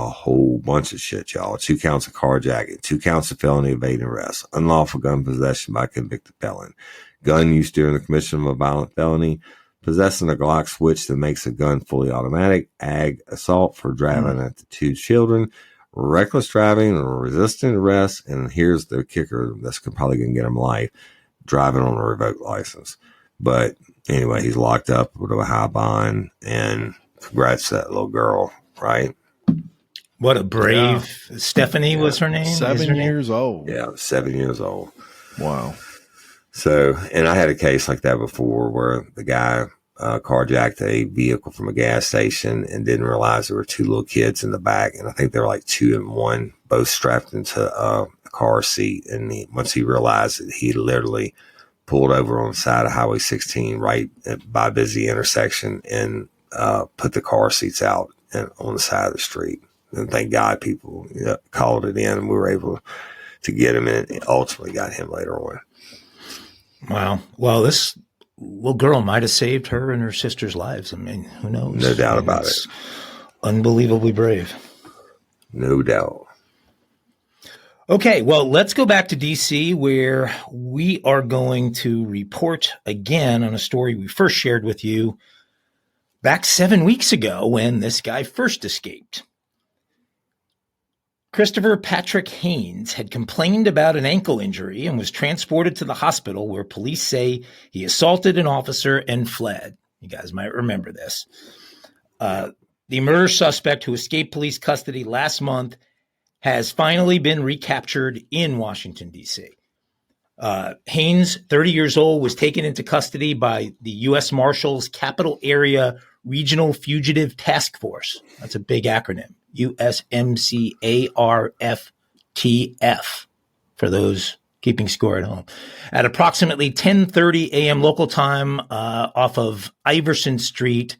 whole bunch of shit, y'all. 2 counts of carjacking, 2 counts of felony evading arrest, unlawful gun possession by a convicted felon, gun used during the commission of a violent felony, possessing a Glock switch that makes a gun fully automatic, ag assault for driving at the 2 children, reckless driving, resisting arrest, and here's the kicker that's probably going to get him life, driving on a revoked license. But anyway, he's locked up with a high bond, and congrats to that little girl, right? What a brave Stephanie was her name. 7 years old. Yeah, 7 years old. Wow. So, and I had a case like that before where the guy carjacked a vehicle from a gas station and didn't realize there were 2 little kids in the back. And I think they were like 2 and 1, both strapped into a car seat. And once he realized it, he literally pulled over on the side of Highway 16 right by a busy intersection and put the car seats out on the side of the street. And thank God people called it in, and we were able to get him, and ultimately got him later on. Wow. Well, this little girl might have saved her and her sister's lives. I mean, who knows? No doubt about it. Unbelievably brave. No doubt. Okay, well, let's go back to D.C., where we are going to report again on a story we first shared with you back 7 weeks ago when this guy first escaped. Christopher Patrick Haynes had complained about an ankle injury and was transported to the hospital, where police say he assaulted an officer and fled. You guys might remember this. The murder suspect, who escaped police custody last month, has finally been recaptured in Washington, D.C. Haynes, 30 years old, was taken into custody by the U.S. Marshals Capital Area Regional Fugitive Task Force. That's a big acronym. USMCARFTF, for those keeping score at home. At approximately 10:30 a.m. local time off of Iverson Street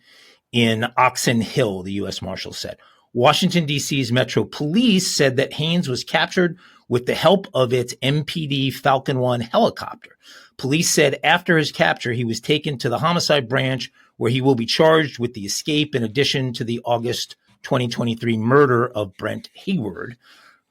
in Oxon Hill, the U.S. Marshals said. Washington, D.C.'s Metro Police said that Haynes was captured with the help of its MPD Falcon 1 helicopter. Police said after his capture, he was taken to the homicide branch, where he will be charged with the escape in addition to the August 2023 murder of Brent Hayward,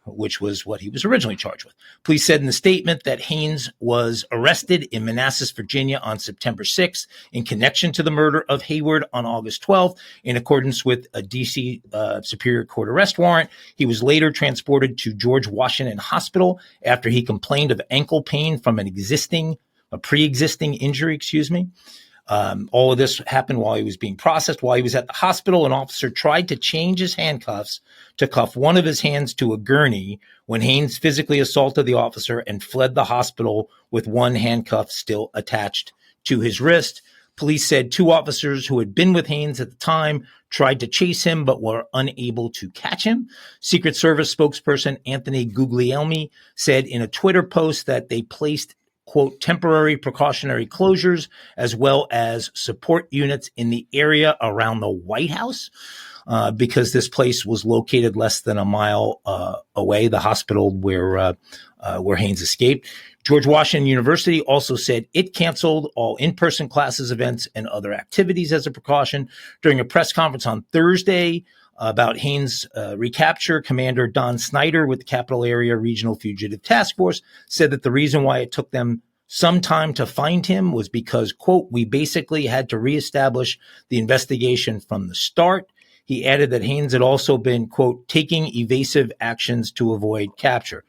which was what he was originally charged with. Police said in the statement that Haynes was arrested in Manassas, Virginia on September 6th in connection to the murder of Hayward on August 12th. In accordance with a D.C. Superior Court arrest warrant, he was later transported to George Washington Hospital after he complained of ankle pain from a pre-existing injury, all of this happened while he was being processed. While he was at the hospital, an officer tried to change his handcuffs to cuff one of his hands to a gurney when Haynes physically assaulted the officer and fled the hospital with one handcuff still attached to his wrist. Police said two officers who had been with Haynes at the time tried to chase him but were unable to catch him. Secret Service spokesperson Anthony Guglielmi said in a Twitter post that they placed, quote, temporary precautionary closures as well as support units in the area around the White House because this place was located less than a mile away, the hospital where Haynes escaped. George Washington University also said it canceled all in-person classes, events, and other activities as a precaution. During a press conference on Thursday about Haynes' recapture, Commander Don Snyder with the Capital Area Regional Fugitive Task Force said that the reason why it took them some time to find him was because, quote, we basically had to reestablish the investigation from the start. He added that Haynes had also been, quote, taking evasive actions to avoid capture.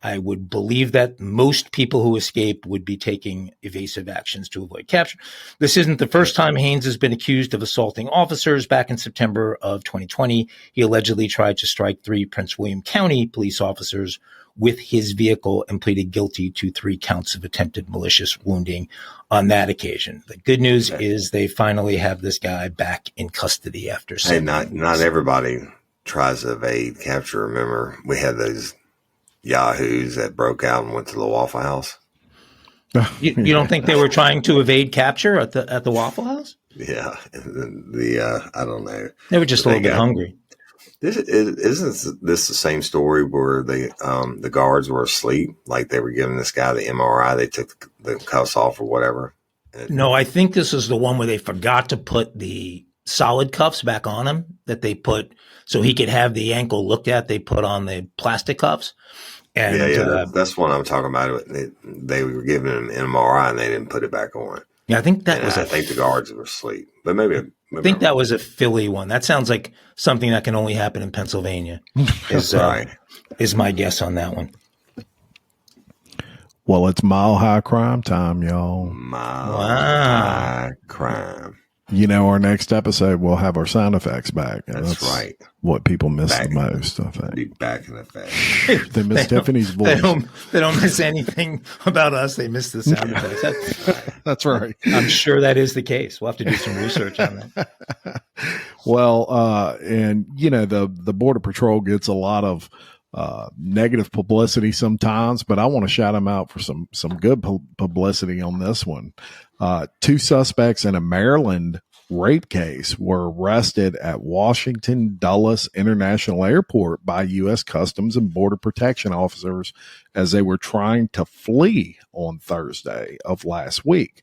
I would believe that most people who escape would be taking evasive actions to avoid capture. This isn't the first time Haynes has been accused of assaulting officers. Back in September of 2020, he allegedly tried to strike 3 Prince William County police officers with his vehicle and pleaded guilty to 3 counts of attempted malicious wounding on that occasion. The good news is they finally have this guy back in custody after 7 years. Not everybody tries to evade capture. Remember, we had those yahoos that broke out and went to the Waffle House. You don't think they were trying to evade capture at the Waffle House? Yeah, I don't know. They were just a little bit hungry. Isn't this the same story where the guards were asleep, like they were giving this guy the MRI? They took the cuffs off or whatever. No, I think this is the one where they forgot to put the solid cuffs back on him that they put so he could have the ankle looked at. They put on the plastic cuffs. And, that's what I'm talking about. They were giving him an MRI and they didn't put it back on. Yeah, I think that I think the guards were asleep, but maybe I think that was a Philly one. That sounds like something that can only happen in Pennsylvania. Is my guess on that one. Well, it's mile high crime time, y'all. Mile high crime. You know, our next episode, we'll have our sound effects back. That's right. What people miss the most, I think. Be back in effect. They miss Tiffany's voice. They don't miss anything about us. They miss the sound effects. That's right. I'm sure that is the case. We'll have to do some research on that. Well, and, you know, the Border Patrol gets a lot of negative publicity sometimes, but I want to shout them out for some good publicity on this one. 2 suspects in a Maryland rape case were arrested at Washington Dulles International Airport by U.S. Customs and Border Protection officers as they were trying to flee on Thursday of last week.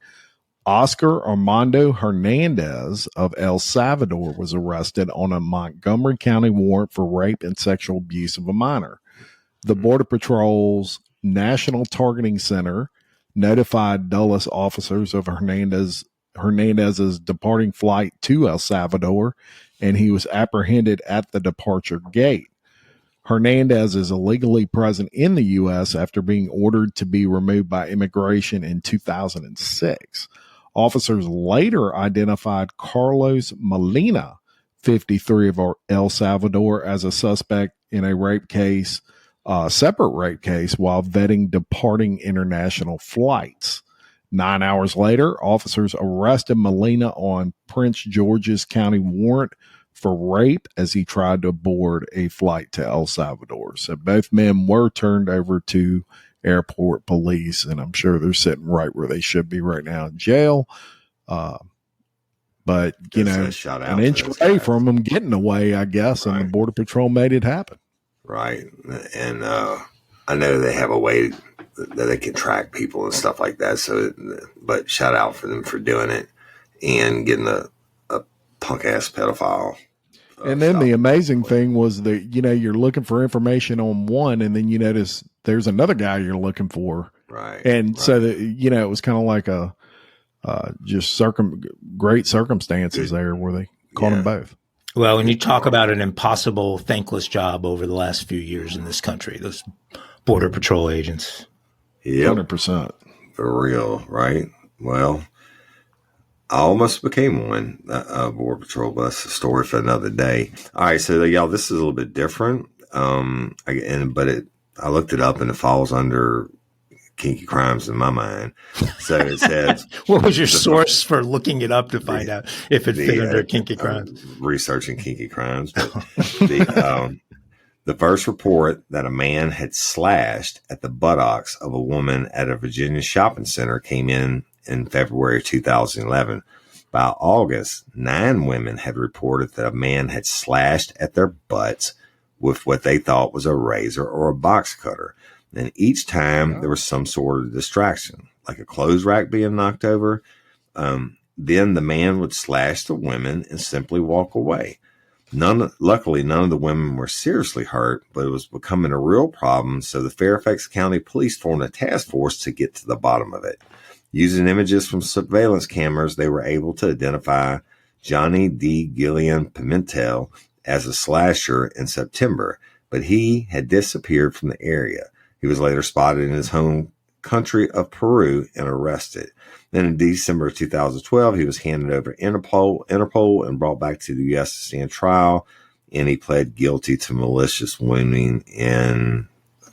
Oscar Armando Hernandez of El Salvador was arrested on a Montgomery County warrant for rape and sexual abuse of a minor. The Border Patrol's National Targeting Center notified Dulles officers of Hernandez's departing flight to El Salvador, and he was apprehended at the departure gate. Hernandez is illegally present in the U.S. after being ordered to be removed by immigration in 2006. Officers later identified Carlos Molina, 53 of El Salvador, as a suspect in a rape case, separate rape case, while vetting departing international flights. 9 hours later, officers arrested Molina on Prince George's County warrant for rape as he tried to board a flight to El Salvador. So both men were turned over to airport police, and I'm sure they're sitting right where they should be right now in jail. But, you know, an inch away from them getting away, I guess, right. And the Border Patrol made it happen. Right. And I know they have a way that they can track people and stuff like that. So, but shout out for them for doing it and getting a punk ass pedophile. And then the amazing thing was that, you know, you're looking for information on one, and then you notice there's another guy you're looking for. Right. And so that, you know, it was kind of like a just great circumstances there where they caught them both. Well, when you talk about an impossible, thankless job over the last few years in this country, those Border Patrol agents. Yep. 100%. For real, right? Well, I almost became one, Border Patrol, but that's a story for another day. All right, so y'all, this is a little bit different. I looked it up and it falls under kinky crimes in my mind. So it says, what was your source for looking it up to find out if it fit under kinky crimes? Researching kinky crimes. But the first report that a man had slashed at the buttocks of a woman at a Virginia shopping center came in February of 2011. By August, 9 women had reported that a man had slashed at their butts with what they thought was a razor or a box cutter. And each time there was some sort of distraction, like a clothes rack being knocked over. Then the man would slash the women and simply walk away. Luckily, none of the women were seriously hurt, but it was becoming a real problem. So the Fairfax County Police formed a task force to get to the bottom of it. Using images from surveillance cameras, they were able to identify Johnny D. Gillian Pimentel as a slasher in September, but he had disappeared from the area. He was later spotted in his home country of Peru and arrested. Then in December of 2012, he was handed over to Interpol and brought back to the U.S. to stand trial, and he pled guilty to malicious wounding and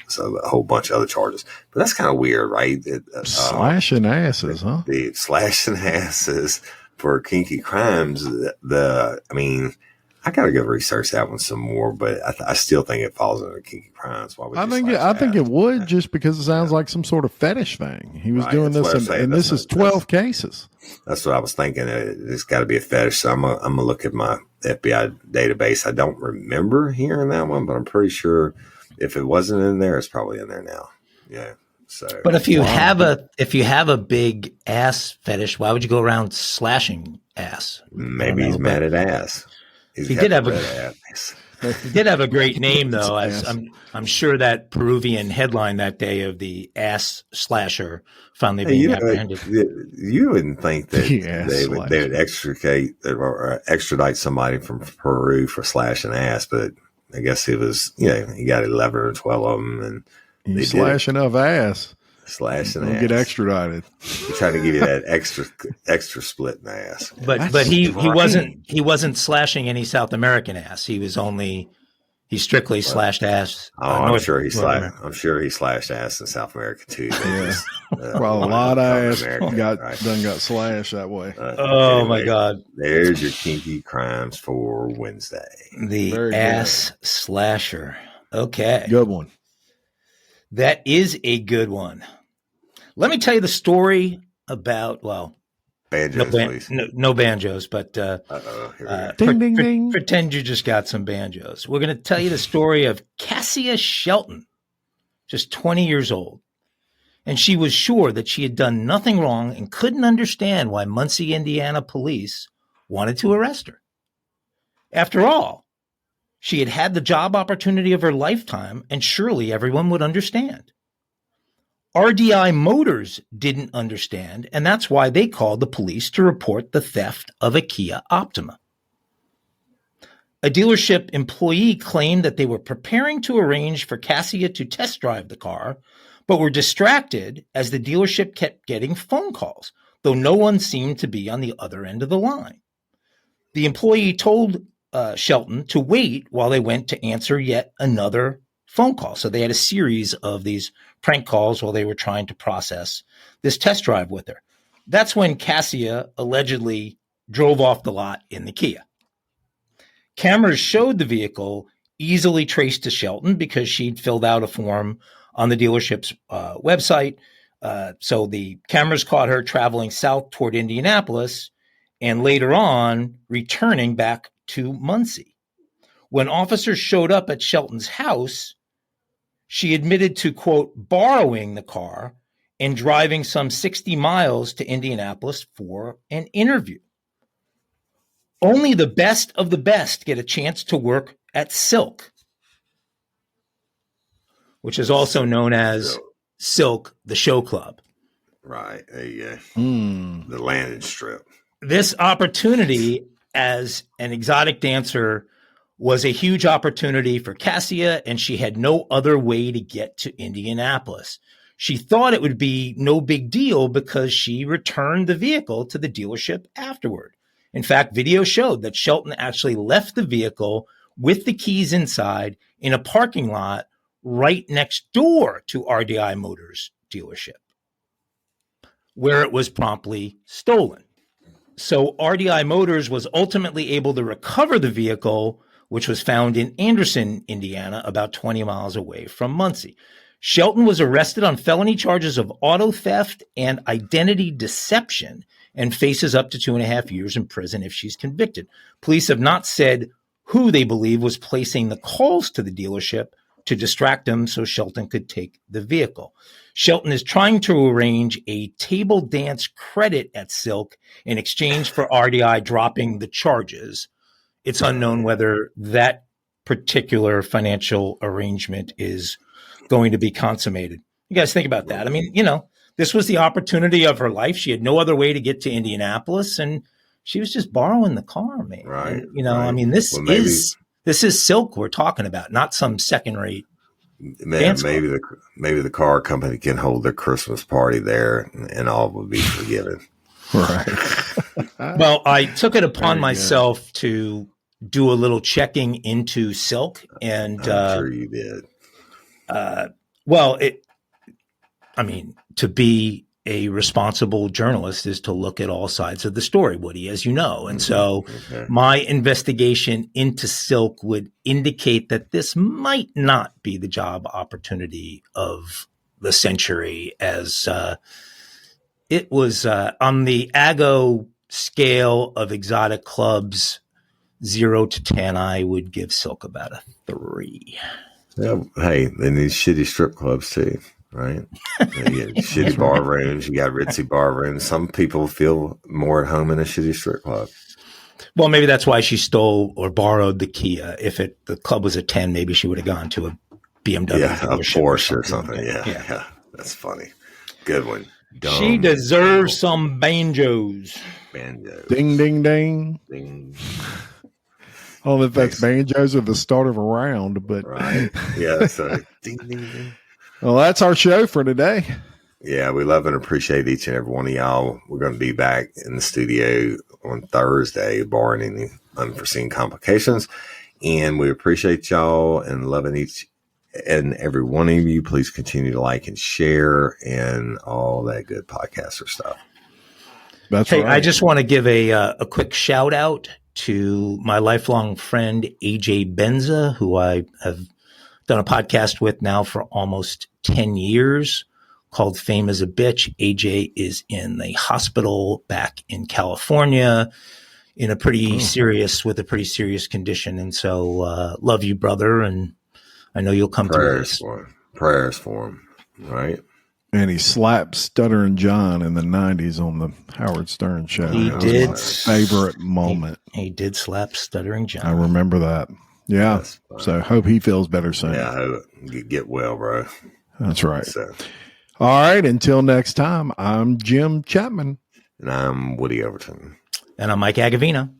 so a whole bunch of other charges. But that's kind of weird, right? Slashing asses, huh? The slashing asses for kinky crimes. I got to go research that one some more, but I still think it falls under kinky crimes. Why would I think it would, just because it sounds like some sort of fetish thing. He was doing this, and this is 12 cases. That's what I was thinking. It's got to be a fetish. So I'm gonna look at my FBI database. I don't remember hearing that one, but I'm pretty sure if it wasn't in there, it's probably in there now. Yeah. So, but if you have a big ass fetish, why would you go around slashing ass? Maybe he's mad at ass. He did have a great name, though. I'm sure that Peruvian headline that day of the ass slasher finally being apprehended. You wouldn't think that they would extradite somebody from Peru for slashing ass, but I guess it was, he got 11 or 12 of them, and you slash enough ass. Slashing ass. Get extradited. He's trying to give you that extra split in the ass. But he wasn't slashing any South American ass. He strictly slashed ass. I'm sure he slashed ass in South America too. Well, a lot of ass got slashed that way. Anyway, my God! There's your kinky crimes for Wednesday. The Very ass good. Slasher. Okay, good one. That is a good one. Let me tell you the story about, Banjos, please. No banjos, but Here we go. Ding, ding, ding. Pretend you just got some banjos. We're going to tell you the story of Cassia Shelton, just 20 years old. And she was sure that she had done nothing wrong and couldn't understand why Muncie, Indiana police wanted to arrest her. After all, she had had the job opportunity of her lifetime, and surely everyone would understand. RDI Motors didn't understand, and that's why they called the police to report the theft of a Kia Optima. A dealership employee claimed that they were preparing to arrange for Cassia to test drive the car, but were distracted as the dealership kept getting phone calls, though no one seemed to be on the other end of the line. The employee told Shelton to wait while they went to answer yet another phone call. So they had a series of these prank calls while they were trying to process this test drive with her. That's when Cassia allegedly drove off the lot in the Kia. Cameras showed the vehicle easily traced to Shelton because she'd filled out a form on the dealership's website. So the cameras caught her traveling south toward Indianapolis and later on returning back to Muncie. When officers showed up at Shelton's house, she admitted to, quote, borrowing the car and driving some 60 miles to Indianapolis for an interview. Only the best of the best get a chance to work at Silk, which is also known as Silk, the show club. Right. There you go. The landing strip. This opportunity as an exotic dancer was a huge opportunity for Cassia, and she had no other way to get to Indianapolis. She thought it would be no big deal because she returned the vehicle to the dealership afterward. In fact, video showed that Shelton actually left the vehicle with the keys inside in a parking lot right next door to RDI Motors dealership, where it was promptly stolen. So RDI Motors was ultimately able to recover the vehicle, which was found in Anderson, Indiana, about 20 miles away from Muncie. Shelton was arrested on felony charges of auto theft and identity deception and faces up to 2.5 years in prison if she's convicted. Police have not said who they believe was placing the calls to the dealership to distract them so Shelton could take the vehicle. Shelton is trying to arrange a table dance credit at Silk in exchange for RDI dropping the charges. It's unknown whether that particular financial arrangement is going to be consummated. You guys think about that. I mean, this was the opportunity of her life. She had no other way to get to Indianapolis, and she was just borrowing the car, man. Right. And, I mean, this is Silk we're talking about, not some second-rate. Maybe the car company can hold their Christmas party there, and all will be forgiven. Right. Well, I took it upon myself to do a little checking into Silk, and I'm sure you did. To be a responsible journalist is to look at all sides of the story, Woody, as you know. And so my investigation into Silk would indicate that this might not be the job opportunity of the century, as it was on the Ago scale of exotic clubs, 0 to 10, I would give Silk about a 3. Yeah, hey, they need shitty strip clubs too, right? You got shitty bar rooms. You got ritzy bar rooms. Some people feel more at home in a shitty strip club. Well, maybe that's why she stole or borrowed the Kia. If the club was a 10, maybe she would have gone to a BMW. Yeah, a Porsche or something. Yeah. That's funny. Good one. Dumb. She deserves some banjos. Ding, ding, ding. Ding. I don't know if that's banjos or the start of a round, but right. Yeah. So ding, ding, ding. Well, that's our show for today. Yeah, we love and appreciate each and every one of y'all. We're going to be back in the studio on Thursday, barring any unforeseen complications. And we appreciate y'all and loving each and every one of you. Please continue to like and share and all that good podcaster stuff. That's right. I just want to give a quick shout out to my lifelong friend, AJ Benza, who I have done a podcast with now for almost 10 years, called Fame is a Bitch. AJ is in the hospital back in California in a pretty serious condition. And so, love you, brother. And I know you'll come through this. Prayers for him. Right. And he slapped Stuttering John in the 90s on the Howard Stern show. He that did. Was my favorite moment. He did slap Stuttering John. I remember that. Yeah. So hope he feels better soon. Yeah. I hope you get well, bro. That's right. So. All right. Until next time, I'm Jim Chapman. And I'm Woody Overton. And I'm Mike Agovino.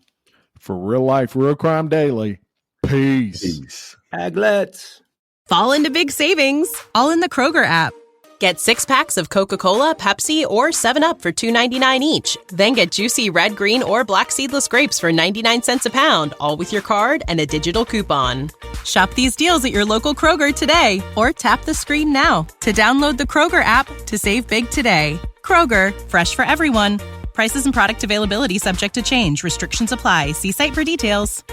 For Real Life, Real Crime Daily. Peace. Aglets. Fall into big savings, all in the Kroger app. Get 6 packs of Coca-Cola, Pepsi, or 7-Up for $2.99 each. Then get juicy red, green, or black seedless grapes for 99 cents a pound, all with your card and a digital coupon. Shop these deals at your local Kroger today, or tap the screen now to download the Kroger app to save big today. Kroger, fresh for everyone. Prices and product availability subject to change. Restrictions apply. See site for details.